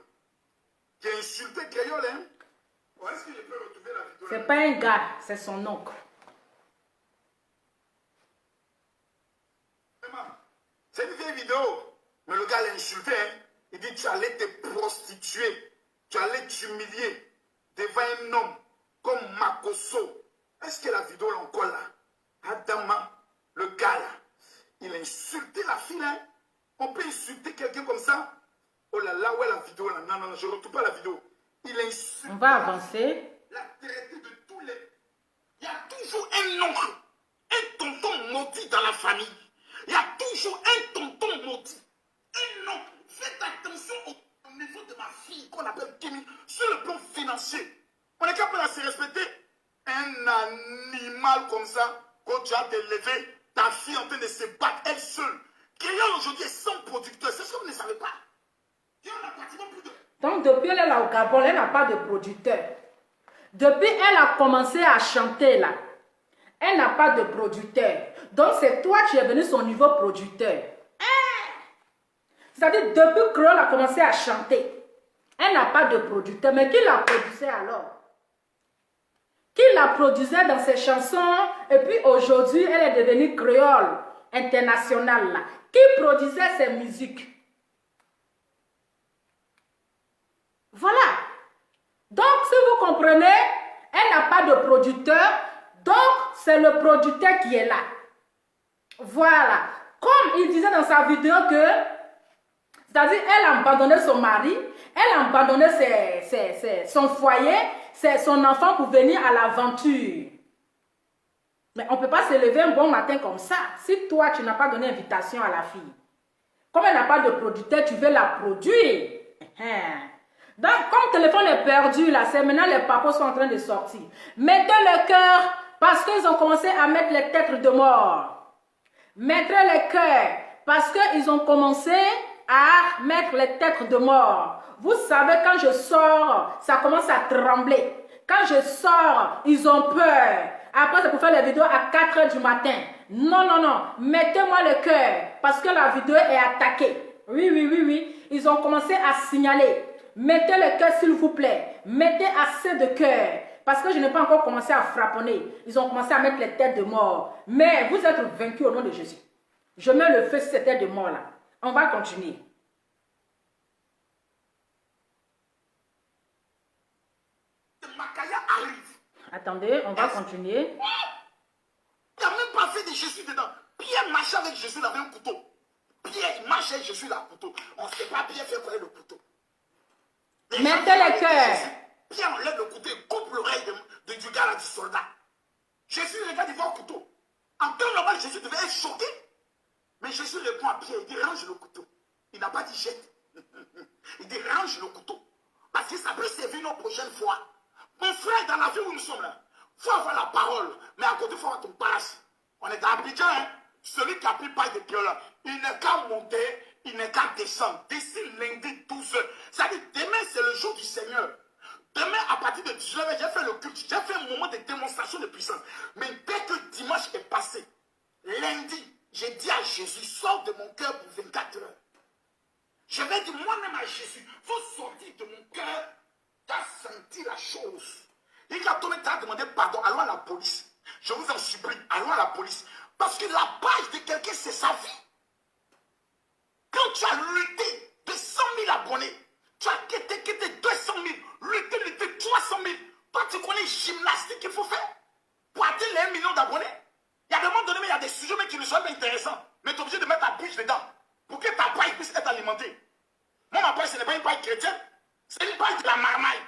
qui a insulté Créole. Hein? Oh, est-ce que je peux retrouver la vidéo? C'est pas un gars, c'est son oncle. C'est une vieille vidéo. Mais le gars l'a insulté. Hein? Il dit, tu allais te prostituer. Tu allais t'humilier devant un homme comme Makosso. Est-ce que la vidéo est encore là? Adama, le gars là, il a insulté la fille. Hein? On peut insulter quelqu'un comme ça? Oh là là, où est la vidéo là? Non, non, non, je ne retrouve pas la vidéo. Il a insulté. On va avancer. La traité de tous les... Il y a toujours un oncle, un tonton maudit dans la famille. Il y a toujours un tonton maudit. Un oncle. Faites attention au niveau de ma fille qu'on appelle Kimi sur le plan financier. On est capable de se respecter. Un animal comme ça, quand tu as élevé ta fille en train de se battre elle seule. Créole aujourd'hui est sans producteur. C'est ce que vous ne savez pas. Il y en a pratiquement plus de... Donc depuis elle est là au Gabon, elle n'a pas de producteur. Depuis elle a commencé à chanter là, elle n'a pas de producteur. Donc c'est toi qui es venu son niveau producteur. C'est-à-dire depuis que elle a commencé à chanter, elle n'a pas de producteur. Mais qui la produisait alors? Qui la produisait dans ses chansons? Et puis aujourd'hui, elle est devenue créole internationale là. Qui produisait ses musiques? Voilà. Donc, si vous comprenez, elle n'a pas de producteur. Donc, c'est le producteur qui est là. Voilà. Comme il disait dans sa vidéo que, c'est-à-dire, elle a abandonné son mari, elle a abandonné son foyer, son enfant pour venir à l'aventure. Mais on ne peut pas se lever un bon matin comme ça. Si toi, tu n'as pas donné invitation à la fille, comme elle n'a pas de producteur, tu veux la produire. Donc, comme le téléphone est perdu, là, c'est maintenant les papas sont en train de sortir. Mettez le cœur parce qu'ils ont commencé à mettre les têtes de mort. Mettez le cœur parce qu'ils ont commencé à mettre les têtes de mort. Vous savez, quand je sors, ça commence à trembler. Quand je sors, ils ont peur. Après, c'est pour faire les vidéos à 4 h du matin. Non, non, non. Mettez-moi le cœur parce que la vidéo est attaquée. Oui, oui, oui, oui. Ils ont commencé à signaler. Mettez le cœur, s'il vous plaît. Mettez assez de cœur. Parce que je n'ai pas encore commencé à frapponner. Ils ont commencé à mettre les têtes de mort. Mais vous êtes vaincus au nom de Jésus. Je mets le feu sur ces têtes de mort là. On va continuer. Makaya arrive. Attendez, on va continuer. Il n'a même pas fait de Jésus dedans. Pierre marchait avec Jésus, il avait un couteau. Pierre, il marchait avec Jésus, il a un couteau. On ne sait pas Pierre fait quoi avec le couteau. Mettez le cœur. Pierre enlève le couteau et coupe l'oreille du gars là, du soldat. Jésus regarde, il voit le couteau. En temps normal, Jésus devait être choqué. Mais Jésus répond à Pierre, il dit range le couteau. Il n'a pas dit jette. Il dit range le couteau. Parce que ça peut servir une prochaine fois. Mon frère, dans la vie où nous sommes là, il faut avoir la parole. Mais à côté, il faut avoir ton passe. On est à Abidjan, hein? Celui qui a pris paille de Pierre là, il n'est qu'à monter, il n'est qu'à descendre. D'ici lundi 12 h. C'est-à-dire, demain, c'est le jour du Seigneur. Demain, à partir de 19 h, j'ai fait le culte. J'ai fait un moment de démonstration de puissance. Mais dès que dimanche est passé, lundi, j'ai dit à Jésus, sors de mon cœur pour 24 heures. Je vais dire moi-même à Jésus, il faut sortir de mon cœur. Tu as senti la chose. Et quand on t'a demandé pardon, allons à la police. Je vous en supplie, allons à la police. Parce que la page de quelqu'un, c'est sa vie. Quand tu as lutté de 100 000 abonnés, tu as quitté 200 000, lutté 300 000. Toi, tu connais gymnastique qu'il faut faire pour atteindre les 1 million d'abonnés. Il y a des moments donnés, mais il y a des sujets qui ne sont pas intéressants. Mais tu es obligé de mettre ta bouche dedans pour que ta paille puisse être alimentée. Moi, ma paille, ce n'est pas une paille chrétienne. C'est une paille de la marmaille.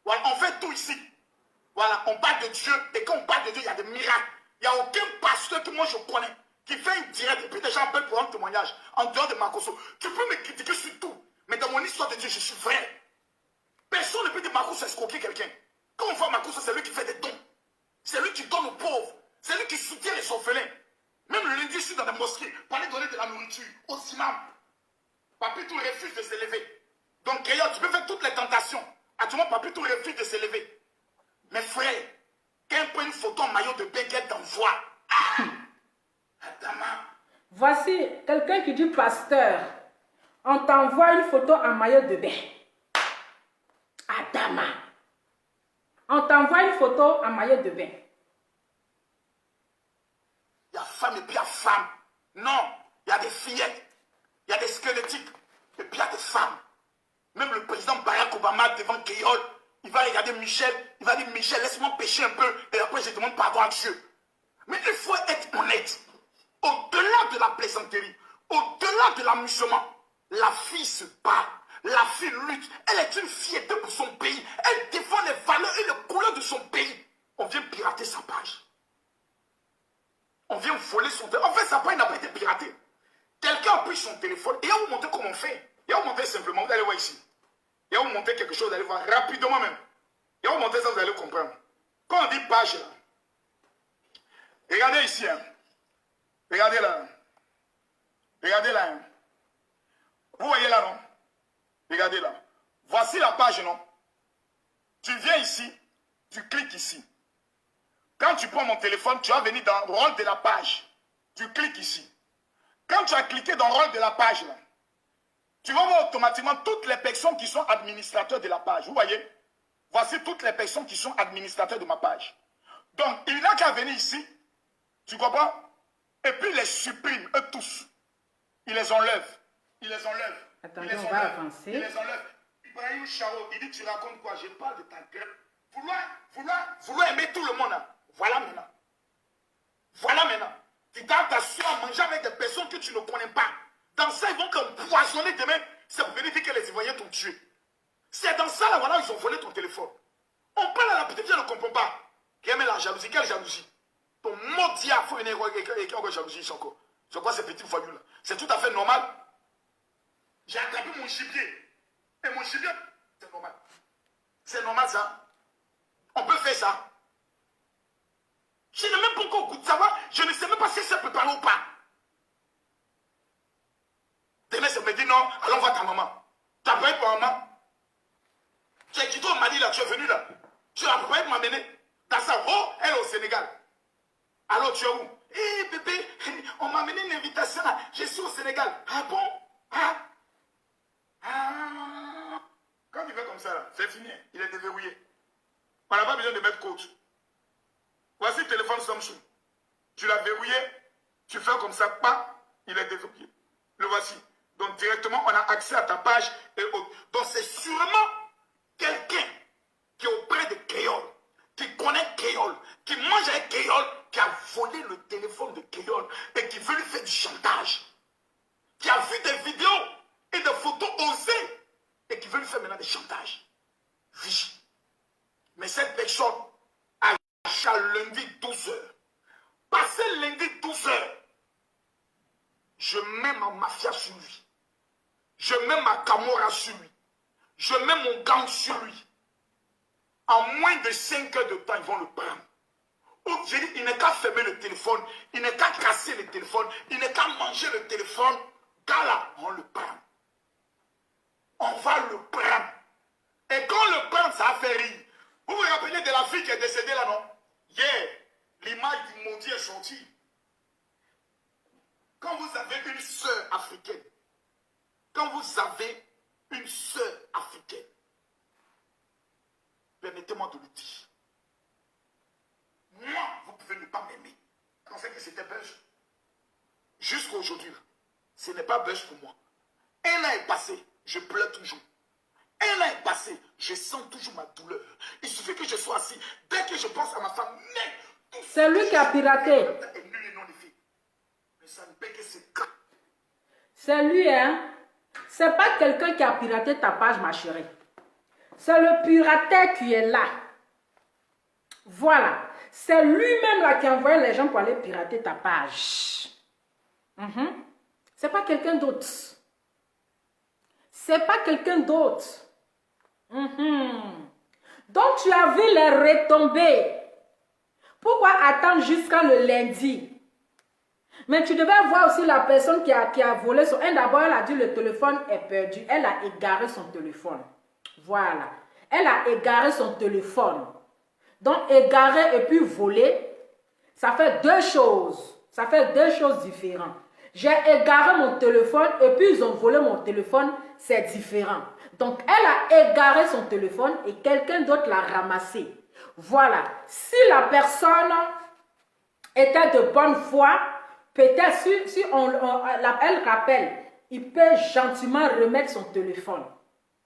Voilà, on fait tout ici. Voilà, on parle de Dieu. Et quand on parle de Dieu, il y a des miracles. Il n'y a aucun pasteur que moi je connais qui fait une direct. Et puis des gens appellent pour un témoignage en dehors de Makosso. Tu peux me critiquer sur tout. Mais dans mon histoire de Dieu, je suis vrai. Personne ne peut dire Makosso escroquer quelqu'un. Quand on voit Makosso, c'est lui qui fait des dons. C'est lui qui donne aux pauvres. C'est lui qui soutient les orphelins. Même le lundi, je suis dans des mosquées pour aller donner de la nourriture aux imams. Papi, tout le refuse de s'élever. Donc, Kéol, tu peux faire toutes les tentations. Actuellement, Papito refuse de s'élever. Mes frères, quand on prend une photo en maillot de bain, qu'elle t'envoie. Ah! Adama. Voici quelqu'un qui dit, pasteur, on t'envoie une photo en maillot de bain. Adama. On t'envoie une photo en maillot de bain. Il y a femme et puis il y a femme. Non, il y a des fillettes, il y a des squelettiques, et puis il y a des femmes. Même le président Barack Obama devant Kéol, il va regarder Michel, il va dire Michel, laisse-moi pécher un peu, et après je demande pardon à Dieu. Mais il faut être honnête. Au-delà de la plaisanterie, au-delà de l'amusement, la fille se bat, la fille lutte, elle est une fierté pour son pays, elle défend les valeurs et les couleurs de son pays. On vient pirater sa page. On vient voler son téléphone. En fait, sa page n'a pas été piratée. Quelqu'un a pris son téléphone et il va vous montrer comment on fait. Il va vous montrer simplement, vous allez voir ici. Il va vous montrer quelque chose, vous allez voir rapidement même. Il va vous montrer ça, vous allez comprendre. Quand on dit page, là, regardez ici. Hein. Regardez là. Regardez là. Hein. Vous voyez là, non? Regardez là. Voici la page, non? Tu viens ici, tu cliques ici. Quand tu prends mon téléphone, tu vas venir dans le rôle de la page. Tu cliques ici. Quand tu as cliqué dans le rôle de la page, là, tu vas voir automatiquement toutes les personnes qui sont administrateurs de la page. Vous voyez? Voici toutes les personnes qui sont administrateurs de ma page. Donc, il n'a qu'à venir ici. Tu comprends? Et puis, il les supprime, eux tous. Il les enlève. Il les enlève. Attendez, on va avancer. Il les enlève. Ibrahim Charo, il dit, tu racontes quoi? Je parle de ta gueule. Vouloir aimer tout le monde. Hein. Voilà maintenant. Voilà maintenant. Tu t'assois à manger avec des personnes que tu ne connais pas. Dans ça, ils vont t'empoisonner demain. C'est pour venir dire que les Ivoiriens t'ont tué. C'est dans ça, là, voilà, ils ont volé ton téléphone. On parle à la petite fille, elle ne comprend pas. Qui aime la jalousie. Quelle jalousie? Ton maudit, il faut venir et encore jalousie ici encore. C'est quoi ces petits voyous là? C'est tout à fait normal. J'ai attrapé mon gibier. Et mon gibier, c'est normal. C'est normal ça. On peut faire ça. Je n'ai même pas encore goûté de savoir. Je ne sais même pas si ça peut parler ou pas. Demain, ça me dit non, allons voir ta maman. Tu as payé pour maman. Tu es quitté au Mali là, tu es venu là. Tu as payé pour m'amener. Dans sa oh, elle est au Sénégal. Alors tu es où? Eh bébé, on m'a amené une invitation là. Je suis au Sénégal. Ah bon? Ah. Ah. Quand il fait comme ça là, c'est fini. Il est déverrouillé. On n'a pas besoin de mettre coach. Voici le téléphone Samsung. Tu l'as verrouillé, tu fais comme ça, pas, il est déverrouillé. Le voici. Donc directement, on a accès à ta page et autres. Donc c'est sûrement quelqu'un qui est auprès de Kéol, qui connaît Kéol, qui mange avec Kéol, qui a volé le téléphone de Kéol et qui veut lui faire du chantage. Qui a vu des vidéos et des photos osées et qui veut lui faire maintenant des chantages. Oui. Mais cette personne a jusqu'à lundi 12h. Passé lundi 12h, je mets ma mafia sur lui. Je mets ma camorra sur lui. Je mets mon gang sur lui. En moins de 5 heures de temps, ils vont le prendre. Ou j'ai dit, il n'est qu'à fermer le téléphone, il n'est qu'à casser le téléphone, il n'est qu'à manger le téléphone. Car là, on le prend. On va le prendre. Et quand on le prend, ça a fait rire. Vous vous rappelez de la fille qui est décédée là, non? Hier, l'image du maudit est sortie. Quand vous avez une sœur africaine, quand vous avez une sœur africaine, permettez-moi de le dire. Moi, vous pouvez ne pas m'aimer. Vous pensez que c'était belge? Jusqu'à aujourd'hui, ce n'est pas belge pour moi. Un an est passé, je pleure toujours. Un an est passé, je sens toujours ma douleur. Il suffit que je sois assis. Dès que je pense à ma femme, c'est lui qui a piraté. C'est lui, hein. C'est pas quelqu'un qui a piraté ta page, ma chérie. C'est le pirateur qui est là. Voilà. C'est lui-même là qui a envoyé les gens pour aller pirater ta page. C'est pas quelqu'un d'autre. C'est pas quelqu'un d'autre. Donc tu as vu les retombées. Pourquoi attendre jusqu'à le lundi? Mais tu devais voir aussi la personne qui a volé son... D'abord, elle a dit le téléphone est perdu. Elle a égaré son téléphone. Voilà. Elle a égaré son téléphone. Donc, égarer et puis voler, ça fait deux choses. Ça fait deux choses différentes. J'ai égaré mon téléphone et puis ils ont volé mon téléphone. C'est différent. Donc, elle a égaré son téléphone et quelqu'un d'autre l'a ramassé. Voilà. Si la personne était de bonne foi, peut-être si elle rappelle, il peut gentiment remettre son téléphone.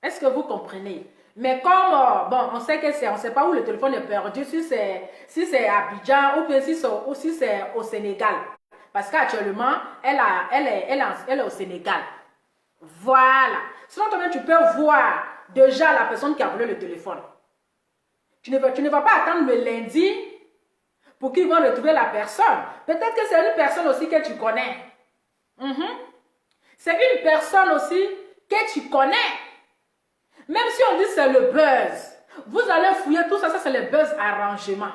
Est-ce que vous comprenez? Mais comme, bon, on sait que on ne sait pas où le téléphone est perdu, si c'est à Abidjan ou bien si c'est au Sénégal. Parce qu'actuellement, elle est au Sénégal. Voilà. Sinon, toi-même, tu peux voir déjà la personne qui a volé le téléphone. Tu ne vas pas attendre le lundi pour qu'ils vont retrouver la personne. Peut-être que c'est une personne aussi que tu connais. C'est une personne aussi que tu connais. Même si on dit c'est le buzz, vous allez fouiller tout ça, ça c'est le buzz arrangement.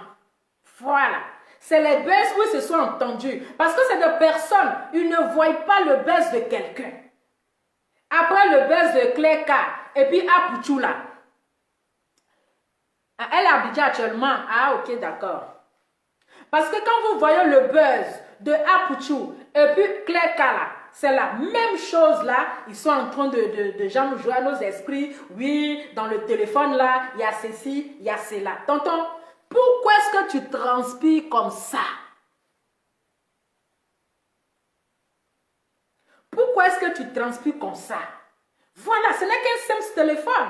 Voilà. C'est les buzz où ils se sont entendus. Parce que c'est des personnes, ils ne voient pas le buzz de quelqu'un. Après le buzz de Cléka et puis Apouchoula. Elle habite actuellement. Ah, ok, d'accord. Parce que quand vous voyez le buzz de Apouchou et puis Cléka là, c'est la même chose là. Ils sont en train de jouer à nos esprits. Oui, dans le téléphone là, il y a ceci, il y a cela. Tonton, pourquoi est-ce que tu transpires comme ça? Pourquoi est-ce que tu transpires comme ça? Voilà, ce n'est qu'un simple téléphone.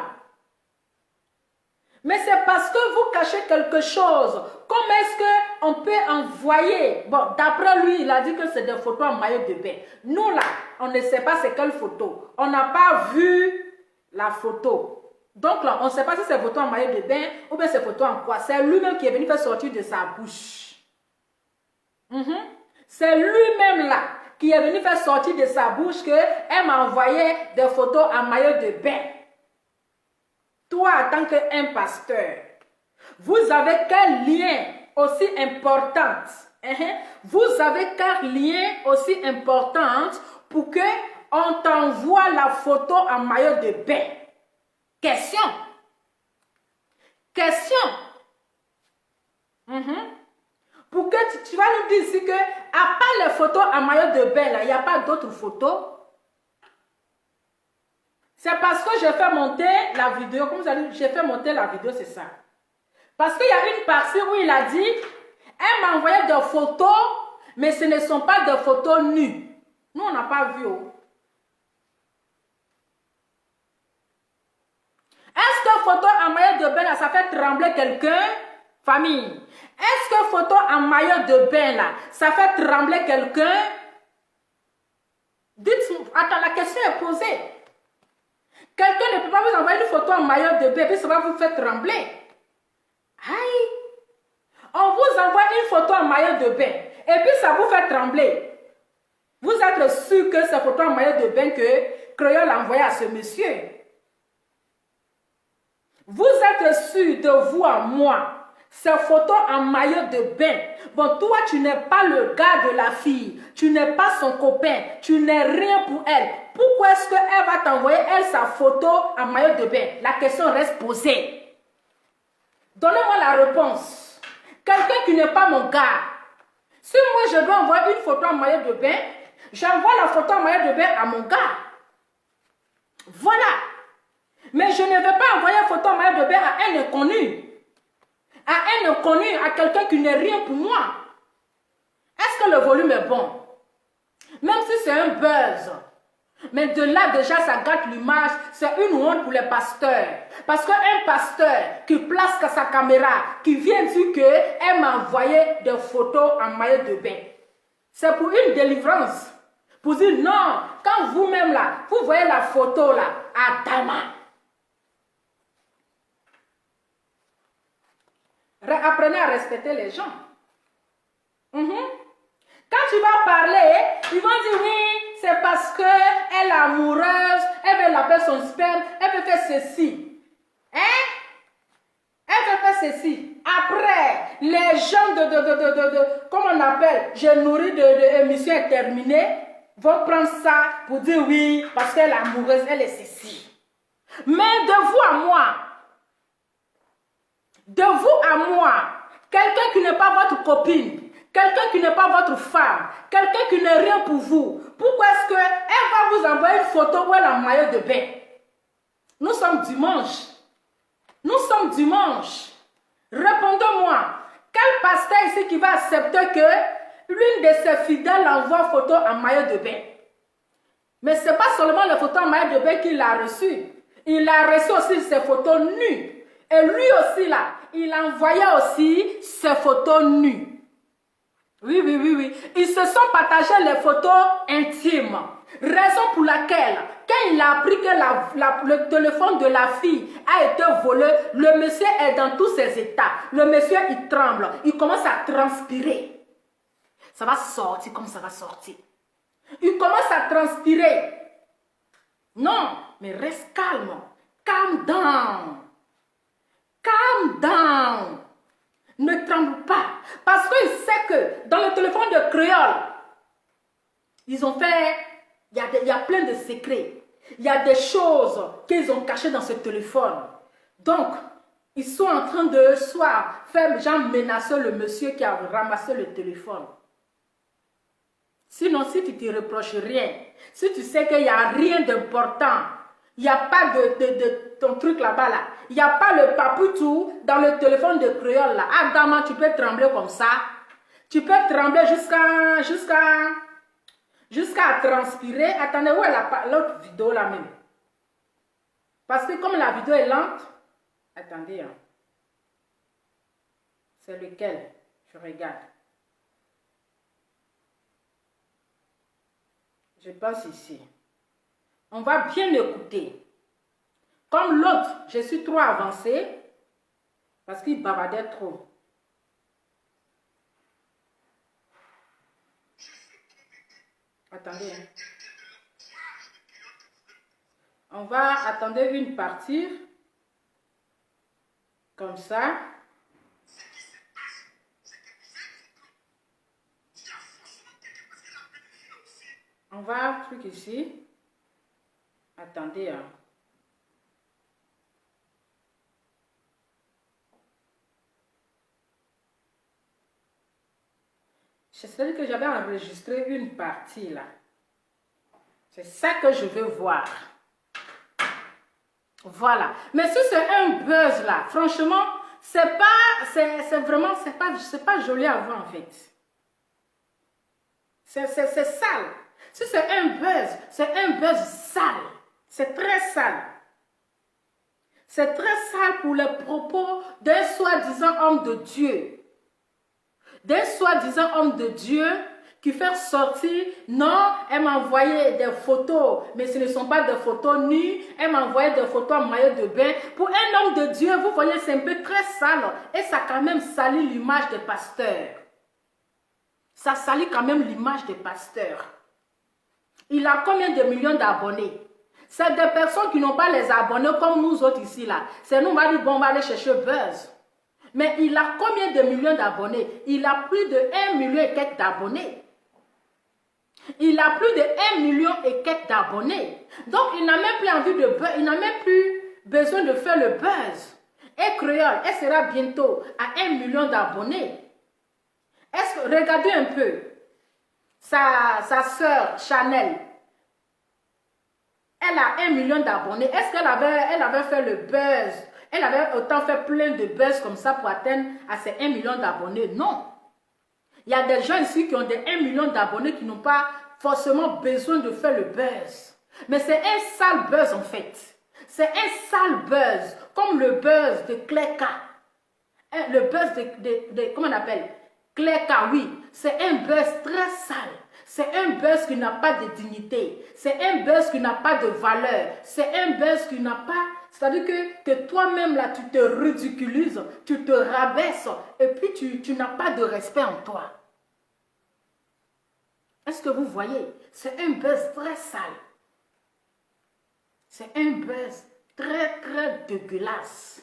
Mais c'est parce que vous cachez quelque chose. Comment est-ce qu'on peut envoyer? Bon, d'après lui, il a dit que c'est des photos en maillot de bain. Nous, là, on ne sait pas c'est quelle photo. On n'a pas vu la photo. Donc là, on ne sait pas si c'est photo en maillot de bain ou bien c'est photo en quoi. C'est lui-même qui est venu faire sortir de sa bouche. C'est lui-même là qui est venu faire sortir de sa bouche qu'elle m'a envoyé des photos en maillot de bain. Toi, en tant qu'un pasteur, vous avez quel lien aussi important? Vous avez quel lien aussi important pour qu'on t'envoie la photo en maillot de bain? Question. Question. Pour que tu vas nous dire ici que, à part les photos en maillot de bain, il n'y a pas d'autres photos. C'est parce que j'ai fait monter la vidéo. Comme vous allez, j'ai fait monter la vidéo, c'est ça. Parce qu'il y a une partie où il a dit, elle m'a envoyé des photos, mais ce ne sont pas des photos nues. Nous, on n'a pas vu. Est-ce que photo en maillot de bain, là, ça fait trembler quelqu'un? Famille. Est-ce que photo en maillot de bain, là, ça fait trembler quelqu'un? Dites-moi, attends, la question est posée. Quelqu'un ne peut pas vous envoyer une photo en maillot de bain, puis ça va vous faire trembler. Aïe! On vous envoie une photo en maillot de bain, et puis ça vous fait trembler. Vous êtes sûr que c'est photo en maillot de bain que Créole a envoyé à ce monsieur. Vous êtes sûr de vous à moi. Ces photos en maillot de bain. Bon, toi, tu n'es pas le gars de la fille. Tu n'es pas son copain. Tu n'es rien pour elle. Pourquoi est-ce qu'elle va t'envoyer, elle, sa photo en maillot de bain? La question reste posée. Donnez-moi la réponse. Quelqu'un qui n'est pas mon gars. Si moi, je dois envoyer une photo en maillot de bain, j'envoie la photo en maillot de bain à mon gars. Voilà. Mais je ne vais pas envoyer une photo en maillot de bain à un inconnu. À un inconnu, à quelqu'un qui n'est rien pour moi. Est-ce que le volume est bon? Même si c'est un buzz. Mais de là, déjà, ça gâte l'image. C'est une honte pour les pasteurs. Parce qu'un pasteur qui place sa caméra, qui vient dire qu'elle m'a envoyé des photos en maillot de bain, c'est pour une délivrance. Pour dire non, quand vous-même là, vous voyez la photo là, à Dama. Apprenez à respecter les gens. Quand tu vas parler, ils vont dire oui, c'est parce qu'elle est amoureuse, elle veut laver son sperme, elle veut faire ceci. Elle veut faire ceci. Après, les gens comment on appelle, j'ai nourri d'émissions interminées, vont prendre ça pour dire oui, parce qu'elle est amoureuse, elle est ceci. Mais de vous à moi, quelqu'un qui n'est pas votre copine, quelqu'un qui n'est pas votre femme, quelqu'un qui n'est rien pour vous, pourquoi est-ce qu'elle va vous envoyer une photo où elle est en maillot de bain? Nous sommes dimanche. Nous sommes dimanche. Répondez-moi, quel pasteur ici qui va accepter que l'une de ses fidèles envoie photo en maillot de bain? Mais ce n'est pas seulement les photos en maillot de bain qu'il a reçues. Il a reçu aussi ses photos nues. Et lui aussi là, il envoyait aussi ses photos nues. Oui. Ils se sont partagés les photos intimes. Raison pour laquelle, quand il a appris que le téléphone de la fille a été volé, le monsieur est dans tous ses états. Le monsieur, il tremble. Il commence à transpirer. Ça va sortir comme ça va sortir. Il commence à transpirer. Non, mais reste calme. Calm down. Calm down. Ne tremble pas. Parce qu'il sait que dans le téléphone de créole, ils ont fait, il y a plein de secrets. Il y a des choses qu'ils ont cachées dans ce téléphone. Donc, ils sont en train de soit faire genre menacer le monsieur qui a ramassé le téléphone. Sinon, si tu ne te reproches rien, si tu sais qu'il n'y a rien d'important, il n'y a pas de ton truc là-bas, là. Il n'y a pas le papoutou dans le téléphone de créole, là. Ah, gamin, tu peux trembler comme ça. Tu peux trembler jusqu'à transpirer. Attendez, où est l'autre vidéo là même? Parce que comme la vidéo est lente, attendez, hein. C'est lequel? Je regarde. Je passe ici. On va bien écouter. Comme l'autre, je suis trop avancée parce qu'il bavardait trop. Attendez. On va attendre une partie. Comme ça. On va truc ici. Attendez. Hein. C'est que j'avais enregistré une partie là. C'est ça que je veux voir. Voilà. Mais si c'est un buzz là, franchement, c'est pas joli à voir en fait. C'est sale. Si c'est un buzz sale. C'est très sale. C'est très sale pour les propos d'un soi-disant homme de Dieu. D'un soi-disant homme de Dieu qui fait sortir, non, elle m'a envoyé des photos, mais ce ne sont pas des photos nues, elle m'a envoyé des photos en maillot de bain. Pour un homme de Dieu, vous voyez, c'est un peu très sale et ça quand même salit l'image des pasteurs. Ça salit quand même l'image des pasteurs. Il a combien de millions d'abonnés? C'est des personnes qui n'ont pas les abonnés comme nous autres ici là. C'est nous, on va dire, bon, on va aller chercher buzz. Mais il a combien de millions d'abonnés? Il a plus de 1 million et quelques d'abonnés. Il a plus de 1 million et quelques d'abonnés. Donc, il n'a même plus envie de buzz. Il n'a même plus besoin de faire le buzz. Et Créole, elle sera bientôt à 1 million d'abonnés. Regardez un peu. Sa sœur Chanel, elle a 1 million d'abonnés. Est-ce qu'elle avait fait le buzz? Elle avait autant fait plein de buzz comme ça pour atteindre à ses 1 million d'abonnés? Non. Il y a des gens ici qui ont des 1 million d'abonnés qui n'ont pas forcément besoin de faire le buzz. Mais c'est un sale buzz en fait. C'est un sale buzz. Comme le buzz de Cléka. Le buzz de comment on appelle? Cléka, oui. C'est un buzz très sale. C'est un buzz qui n'a pas de dignité. C'est un buzz qui n'a pas de valeur. C'est un buzz qui n'a pas... C'est-à-dire que toi-même, là, tu te ridiculises, tu te rabaisses et puis tu n'as pas de respect en toi. Est-ce que vous voyez? C'est un buzz très sale. C'est un buzz très, très dégueulasse.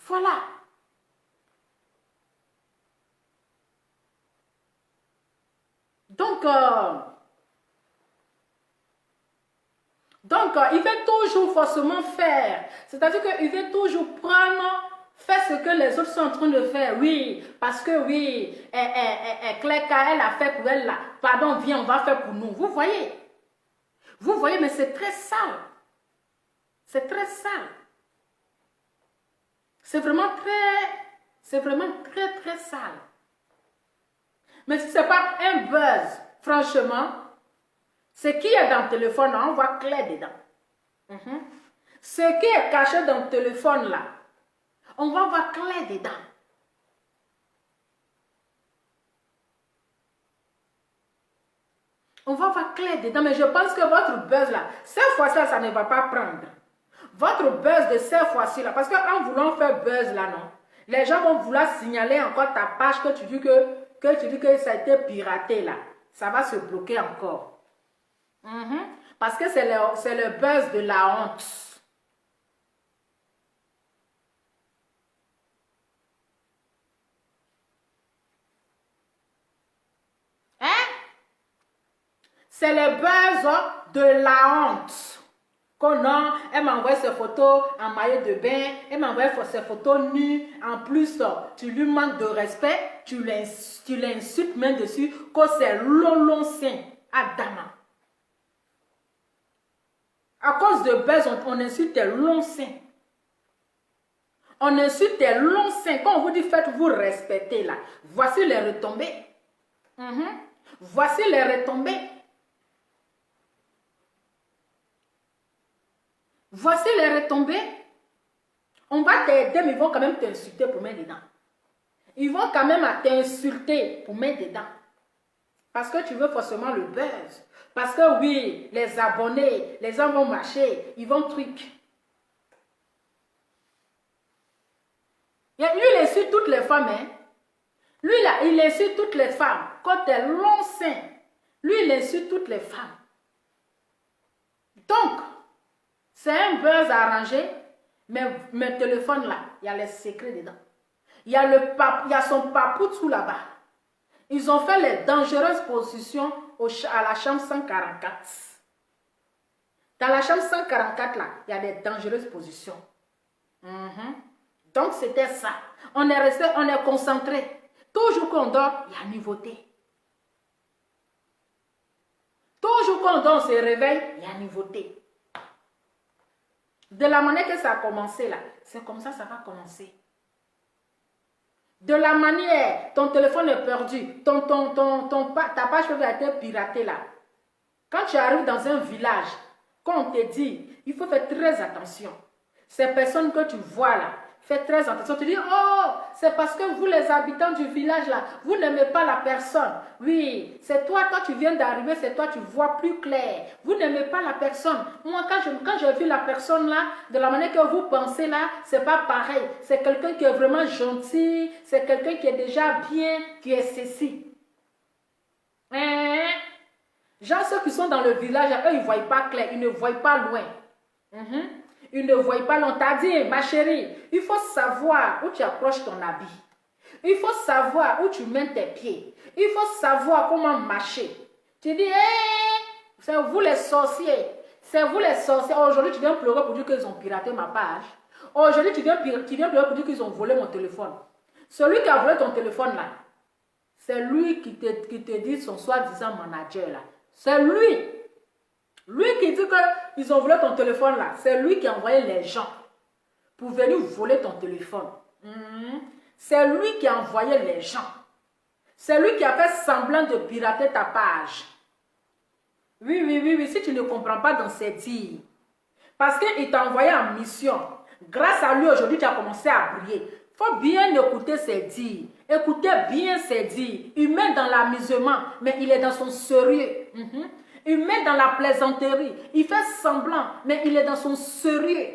Voilà. Donc, il veut toujours forcément faire. C'est-à-dire qu'il veut toujours faire ce que les autres sont en train de faire. Oui, parce que oui, Cléka, elle a fait pour elle là. Pardon, viens, on va faire pour nous. Vous voyez? Vous voyez, mais c'est très sale. C'est très sale. C'est vraiment très sale. Mais si ce n'est pas un buzz, franchement, ce qui est dans le téléphone, on voit clair dedans. Ce qui est caché dans le téléphone, là, on va voir clair dedans. On va voir clair dedans, mais je pense que votre buzz, là, cette fois-ci, ça ne va pas prendre. Votre buzz de cette fois-ci, là, parce qu'en voulant faire buzz, là, non, les gens vont vouloir signaler encore ta page que tu dis que ça a été piraté, là. Ça va se bloquer encore. Parce que c'est le buzz de la honte. Hein? C'est le buzz de la honte. Que non, elle m'a envoyé ses photos en maillot de bain, elle m'a envoyé ses photos nues. En plus, tu lui manques de respect, tu l'insultes même dessus, que c'est long sein à Dama. À cause de buzz, on insulte tes longs seins. On insulte tes longs seins. Quand on vous dit faites-vous respecter là, voici les retombées. Voici les retombées. Voici les retombées. On va t'aider, mais ils vont quand même t'insulter pour mettre dedans. Ils vont quand même t'insulter pour mettre dedans. Parce que tu veux forcément le buzz. Parce que oui, les abonnés, les gens vont marcher, ils vont truc. Lui, il insulte toutes les femmes. Hein? Lui, là, il insulte toutes les femmes. Quand t'es long sein, lui, il insulte toutes les femmes. Donc, c'est un buzz arrangé, mais mon téléphone, là, il y a les secrets dedans. Il y a son papoutou là-bas. Ils ont fait les dangereuses positions à la chambre 144. Dans la chambre 144, là, il y a des dangereuses positions. Donc, c'était ça. On est concentré. Toujours qu'on dort, il y a nouveauté. Toujours qu'on dort, on se réveille, il y a nouveauté. De la manière que ça a commencé, là, c'est comme ça va commencer. De la manière, ton téléphone est perdu, ta page peut être piratée là. Quand tu arrives dans un village, quand on te dit, il faut faire très attention. Ces personnes que tu vois là, fais très attention. Tu dis, oh, c'est parce que vous les habitants du village là, vous n'aimez pas la personne. Oui, c'est toi tu viens d'arriver, c'est toi, tu vois plus clair. Vous n'aimez pas la personne. Moi, quand j'ai vu la personne là, de la manière que vous pensez là, c'est pas pareil. C'est quelqu'un qui est vraiment gentil, c'est quelqu'un qui est déjà bien, qui est ceci. Genre ceux qui sont dans le village, eux, ils ne voient pas clair, ils ne voient pas loin. Ils ne voient pas loin. T'as dit, ma chérie, il faut savoir où tu approches ton habit. Il faut savoir où tu mets tes pieds. Il faut savoir comment marcher. Tu dis, c'est vous les sorciers. C'est vous les sorciers. Aujourd'hui, tu viens pleurer pour dire qu'ils ont piraté ma page. Aujourd'hui, tu viens pleurer pour dire qu'ils ont volé mon téléphone. Celui qui a volé ton téléphone là, c'est lui qui te dit son soi-disant manager là. C'est lui. Lui qui dit qu'ils ont volé ton téléphone là, c'est lui qui a envoyé les gens pour venir voler ton téléphone. C'est lui qui a envoyé les gens. C'est lui qui a fait semblant de pirater ta page. Oui, si tu ne comprends pas dans ces dires. Parce qu'il t'a envoyé en mission. Grâce à lui, aujourd'hui, tu as commencé à briller. Il faut bien écouter ses dires. Écoutez bien ses dires. Il met dans l'amusement, mais il est dans son sérieux. Il met dans la plaisanterie. Il fait semblant, mais il est dans son sérieux.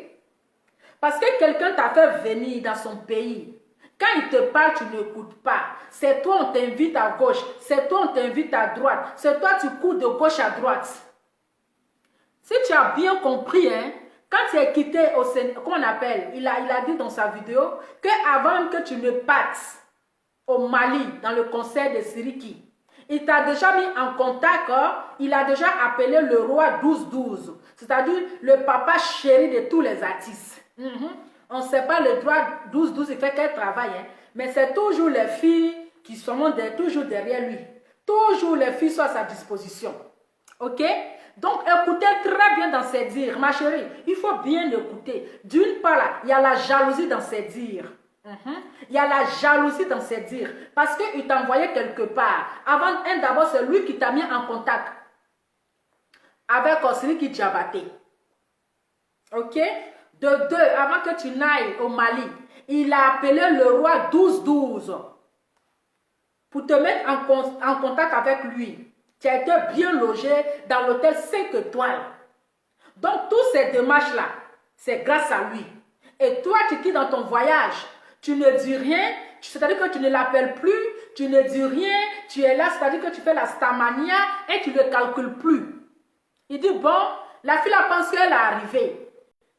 Parce que quelqu'un t'a fait venir dans son pays. Quand il te parle, tu n'écoutes pas. C'est toi, on t'invite à gauche. C'est toi, on t'invite à droite. C'est toi, tu cours de gauche à droite. Si tu as bien compris, hein, quand tu es quitté au Sénégal, comment on appelle, il a dit dans sa vidéo qu'avant même que tu ne partes au Mali, dans le concert de Siriki, il t'a déjà mis en contact, il a déjà appelé le roi 12-12, c'est-à-dire le papa chéri de tous les artistes. On ne sait pas le droit 12-12, il fait quel travail, hein? Mais c'est toujours les filles qui sont toujours derrière lui. Toujours les filles sont à sa disposition. Ok? Donc, écoutez très bien dans ses dires. Ma chérie, il faut bien écouter. D'une part, là, il y a la jalousie dans ses dires. Il y a la jalousie dans ses dires. Parce qu'il t'a envoyé quelque part. Avant, d'abord, c'est lui qui t'a mis en contact avec Osiriki Diabaté. Ok? De deux, avant que tu n'ailles au Mali, il a appelé le roi 12-12 pour te mettre en contact avec lui. Tu as été bien logé dans l'hôtel 5 étoiles. Donc, toutes ces démarches-là, c'est grâce à lui. Et toi, tu quittes dans ton voyage, tu ne dis rien, c'est-à-dire que tu ne l'appelles plus, tu ne dis rien, tu es là, c'est-à-dire que tu fais la stamania et tu ne calcules plus. Il dit, bon, la fille a pensé qu'elle est arrivée.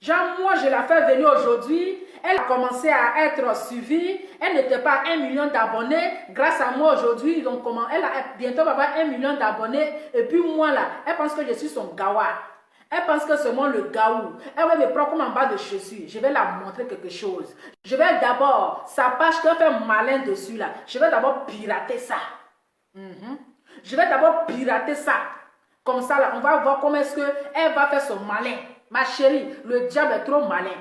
Genre, moi, je l'ai fait venir aujourd'hui. Elle a commencé à être suivie. Elle n'était pas 1 million d'abonnés. Grâce à moi aujourd'hui, donc comment elle a bientôt avoir 1 million d'abonnés. Et puis moi là, elle pense que je suis son gawa. Elle pense que c'est moi le gaou. Elle va me prendre comme en bas de chaussures. Je vais la montrer quelque chose. Je vais d'abord, sa page qu'elle fait malin dessus là. Je vais d'abord pirater ça. Je vais d'abord pirater ça. Comme ça là, on va voir comment est-ce qu'elle va faire son malin. Ma chérie, le diable est trop malin.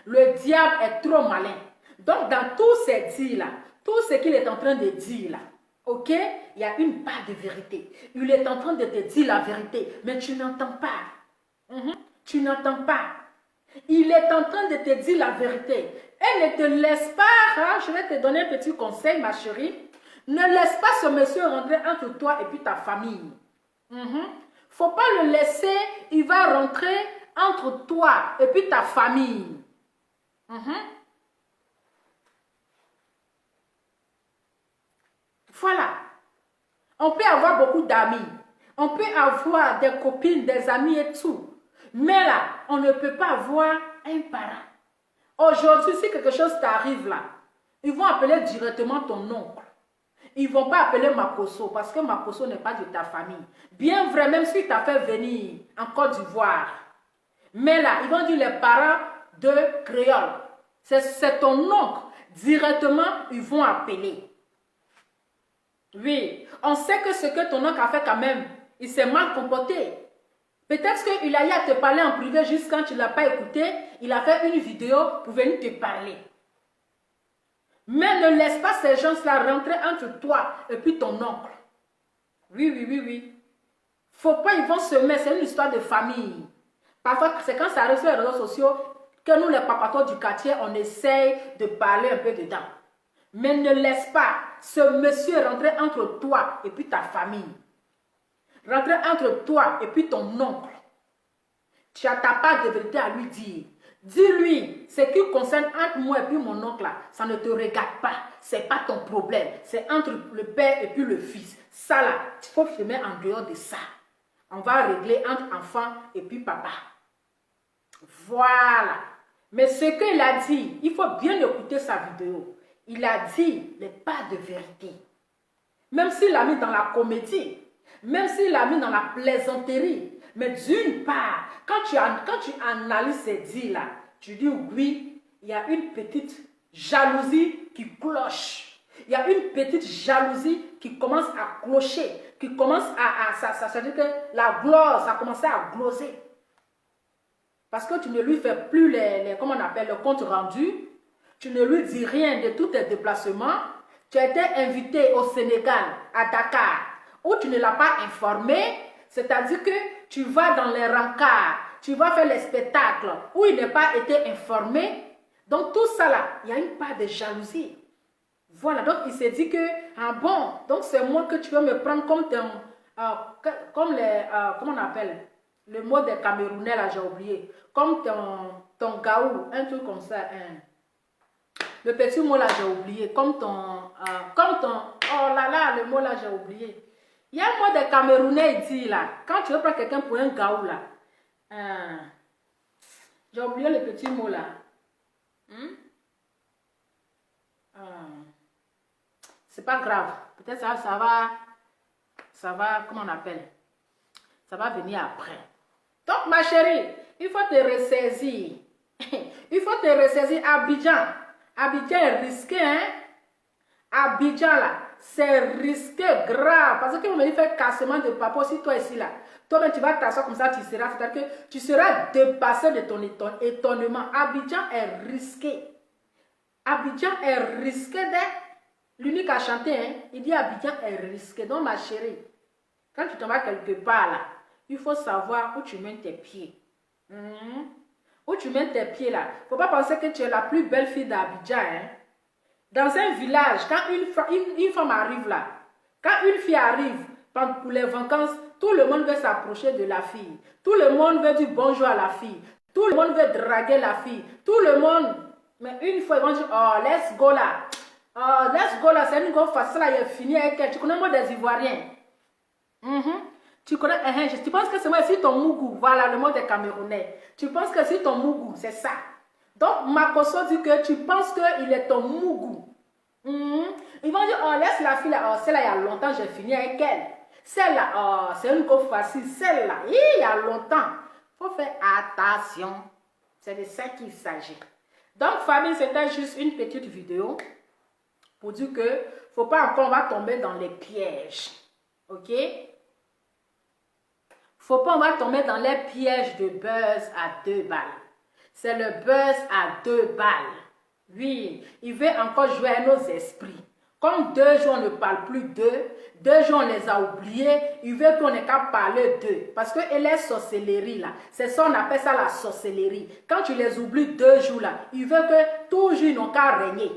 Le diable est trop malin. Donc, dans tous ces dits-là, tout ce qu'il est en train de dire là, ok, il y a une part de vérité. Il est en train de te dire la vérité, mais tu n'entends pas. Tu n'entends pas. Il est en train de te dire la vérité. Elle ne te laisse pas, hein, je vais te donner un petit conseil, ma chérie. Ne laisse pas ce monsieur rentrer entre toi et puis ta famille. Faut pas le laisser, il va rentrer entre toi et puis ta famille. Voilà. On peut avoir beaucoup d'amis. On peut avoir des copines, des amis et tout. Mais là, on ne peut pas avoir un parent. Aujourd'hui, si quelque chose t'arrive là, ils vont appeler directement ton oncle. Ils ne vont pas appeler Makoso parce que Makoso n'est pas de ta famille. Bien vrai, même s'il t'a fait venir en Côte d'Ivoire. Mais là, ils vont dire les parents de créole. C'est ton oncle. Directement, ils vont appeler. Oui, on sait que ce que ton oncle a fait quand même, il s'est mal comporté. Peut-être qu'il a eu à te parler en privé juste quand tu ne l'as pas écouté. Il a fait une vidéo pour venir te parler. Mais ne laisse pas ces gens-là rentrer entre toi et puis ton oncle. Oui. Faut pas, ils vont se mettre, c'est une histoire de famille. Parfois, c'est quand ça arrive sur les réseaux sociaux que nous, les papatos du quartier, on essaye de parler un peu dedans. Mais ne laisse pas ce monsieur rentrer entre toi et puis ta famille. Rentrer entre toi et puis ton oncle. Tu as ta part de vérité à lui dire. Dis-lui, ce qui concerne entre moi et puis mon oncle là, ça ne te regarde pas. Ce n'est pas ton problème. C'est entre le père et puis le fils. Ça là, il faut se mettre en dehors de ça. On va régler entre enfant et puis papa. Voilà. Mais ce qu'il a dit, il faut bien écouter sa vidéo. Il a dit les parts de vérité. Même s'il l'a mis dans la comédie, même s'il l'a mis dans la plaisanterie. Mais d'une part, quand tu analyses ces dits-là, tu dis oui, il y a une petite jalousie qui cloche. Il y a une petite jalousie qui commence à clocher, qui commence ça veut dire que la gloire, ça a commencé à gloser. Parce que tu ne lui fais plus comment on appelle, le compte rendu. Tu ne lui dis rien de tous tes déplacements. Tu as été invité au Sénégal, à Dakar, où tu ne l'as pas informé. C'est-à-dire que tu vas dans les rencarts, tu vas faire les spectacles où il n'a pas été informé. Donc tout ça là, il y a une part de jalousie. Voilà, donc il s'est dit que, ah bon, donc c'est moi que tu veux me prendre comme comment on appelle, le mot des Camerounais là, j'ai oublié, comme ton gaou, un truc comme ça, le petit mot là, j'ai oublié, comme ton, oh là là, le mot là, j'ai oublié. Il y a un mot des Camerounais, il dit là, quand tu veux prendre quelqu'un pour un gaou là, J'ai oublié le petit mot là. C'est pas grave. Peut-être ça va, comment on appelle? Ça va venir après. Donc, ma chérie, il faut te ressaisir. Il faut te ressaisir. Abidjan. Abidjan est risqué, hein? Abidjan, là, c'est risqué, grave. Parce que vous me fait cassement de papa. Si toi ici, là, toi-même, tu vas t'asseoir comme ça, c'est-à-dire que tu seras dépassé de ton étonnement. Abidjan est risqué. Abidjan est risqué d'être l'unique à chanter, hein? Il dit Abidjan est risqué. Donc, ma chérie, quand tu t'en vas quelque part, là, il faut savoir où tu mets tes pieds. Où tu mets tes pieds, là. Il ne faut pas penser que tu es la plus belle fille d'Abidjan, hein? Dans un village, quand une femme arrive là, quand une fille arrive pour les vacances, tout le monde veut s'approcher de la fille. Tout le monde veut dire bonjour à la fille. Tout le monde veut draguer la fille. Tout le monde. Mais une fois, ils vont dire, oh, let's go là. Oh, let's go là, c'est une go facile là, il est fini avec elle. Tu connais moi des Ivoiriens. Tu connais, tu penses que c'est moi ici ton mougou. Voilà le mot des Camerounais. Tu penses que c'est ton mougou, c'est ça. Donc, Makoso dit que tu penses qu'il est ton mougou. Ils vont dire, oh, laisse la fille là. Oh, celle-là, il y a longtemps, j'ai fini avec elle. Celle-là, oh, c'est une go facile. Celle-là, il y a longtemps. Il faut faire attention. C'est de ça qu'il s'agit. Donc, famille, c'était juste une petite vidéo pour dire que ne faut pas encore, on va tomber dans les pièges. Ok? Faut pas, on va tomber dans les pièges de buzz à 2 balles. C'est le buzz à 2 balles. Oui, il veut encore jouer à nos esprits. Comme 2 jours, on ne parle plus d'eux. 2 jours, on les a oubliés. Il veut qu'on n'ait qu'à parler d'eux. Parce que les sorcelleries, là, c'est ça, on appelle ça la sorcellerie. Quand tu les oublies 2 jours, là, il veut que toujours, ils n'ont qu'à régner.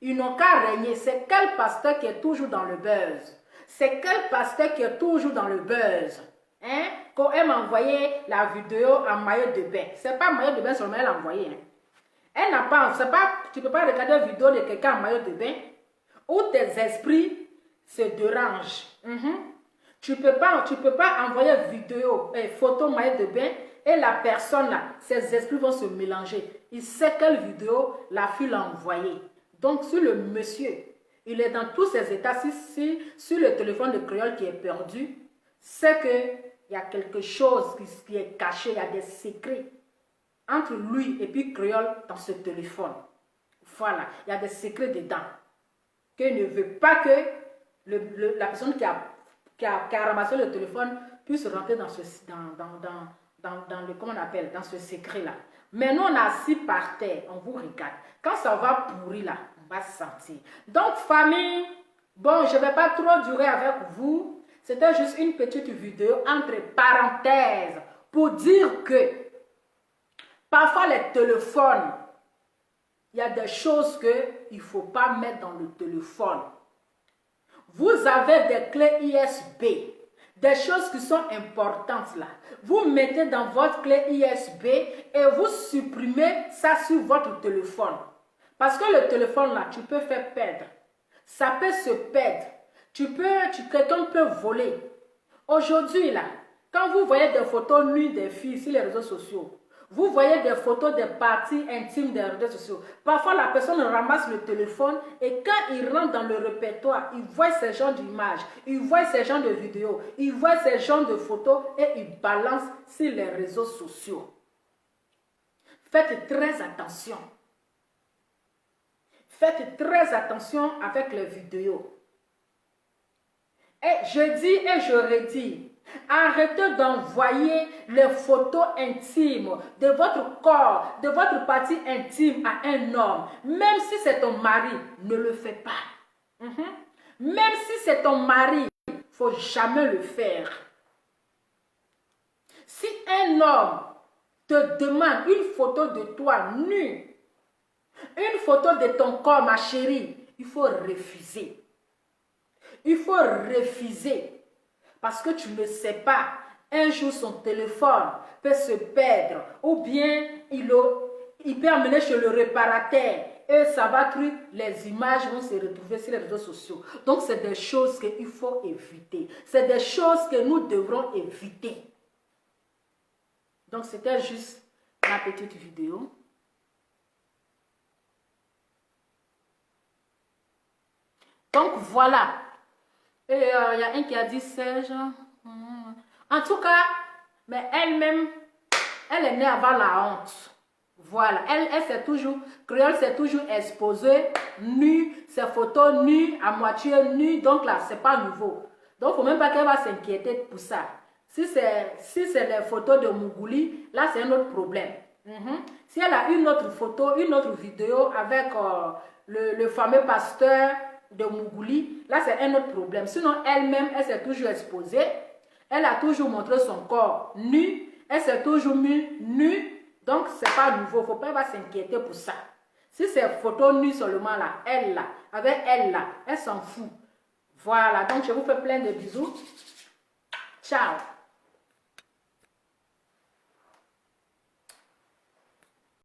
Ils n'ont qu'à régner. C'est quel pasteur qui est toujours dans le buzz? C'est quel pasteur qui est toujours dans le buzz? Hein? Quand elle m'a envoyé la vidéo en maillot de bain. C'est pas maillot de bain seulement, elle a envoyé. Hein? Elle n'a pas, c'est pas, tu peux pas regarder une vidéo de quelqu'un en maillot de bain où tes esprits se dérangent. Tu peux pas envoyer vidéo et photo maillot de bain et la personne là, ses esprits vont se mélanger. Il sait quelle vidéo la fille l'a envoyée. Donc sur le monsieur, il est dans tous ses états, si sur le téléphone de créole qui est perdu, c'est qu'il y a quelque chose qui est caché, il y a des secrets entre lui et puis créole dans ce téléphone. Voilà, il y a des secrets dedans. Qu'il ne veut pas que la personne qui a ramassé le téléphone puisse rentrer dans ce, dans le, comment on appelle, dans ce secret-là. Mais nous, on est assis par terre, on vous regarde. Quand ça va pourrir là, on va sentir. Donc, famille, bon, je ne vais pas trop durer avec vous. C'était juste une petite vidéo entre parenthèses pour dire que parfois les téléphones, il y a des choses qu'il ne faut pas mettre dans le téléphone. Vous avez des clés ISB, des choses qui sont importantes là. Vous mettez dans votre clé ISB et vous supprimez ça sur votre téléphone. Parce que le téléphone là, tu peux faire perdre. Ça peut se perdre. Quelqu'un peut voler. Aujourd'hui là, quand vous voyez des photos nues des filles sur les réseaux sociaux, vous voyez des photos des parties intimes des réseaux sociaux. Parfois, la personne ramasse le téléphone et quand il rentre dans le répertoire, il voit ces genres d'images, il voit ces genres de vidéos, il voit ces genres de photos et il balance sur les réseaux sociaux. Faites très attention. Faites très attention avec les vidéos. Et je dis et je redis, arrêtez d'envoyer les photos intimes de votre corps, de votre partie intime à un homme. Même si c'est ton mari, ne le fais pas. Même si c'est ton mari, il ne faut jamais le faire. Si un homme te demande une photo de toi nu, une photo de ton corps, ma chérie, il faut refuser. Il faut refuser. Parce que tu ne sais pas, un jour son téléphone peut se perdre ou bien il peut amener chez le réparateur et ça va créer, les images vont se retrouver sur les réseaux sociaux. Donc c'est des choses qu'il faut éviter. C'est des choses que nous devrons éviter. Donc c'était juste ma petite vidéo. Donc voilà. Et il y a un qui a dit Serge. En tout cas, mais elle-même, elle est née avant la honte. Voilà, elle s'est toujours, Créole s'est toujours exposée, nue, ses photos nues, à moitié nues, donc là, c'est pas nouveau. Donc, il ne faut même pas qu'elle va s'inquiéter pour ça. Si c'est les photos de Mougouli, là, c'est un autre problème. Si elle a une autre photo, une autre vidéo avec le fameux pasteur de Mougouli, là, c'est un autre problème. Sinon, elle-même, elle s'est toujours exposée, elle a toujours montré son corps nu, elle s'est toujours mis nue. Donc, ce n'est pas nouveau. Il ne faut pas s'inquiéter pour ça. Si c'est photo nue seulement là, elle là, avec elle là, elle s'en fout. Voilà. Donc, je vous fais plein de bisous. Ciao.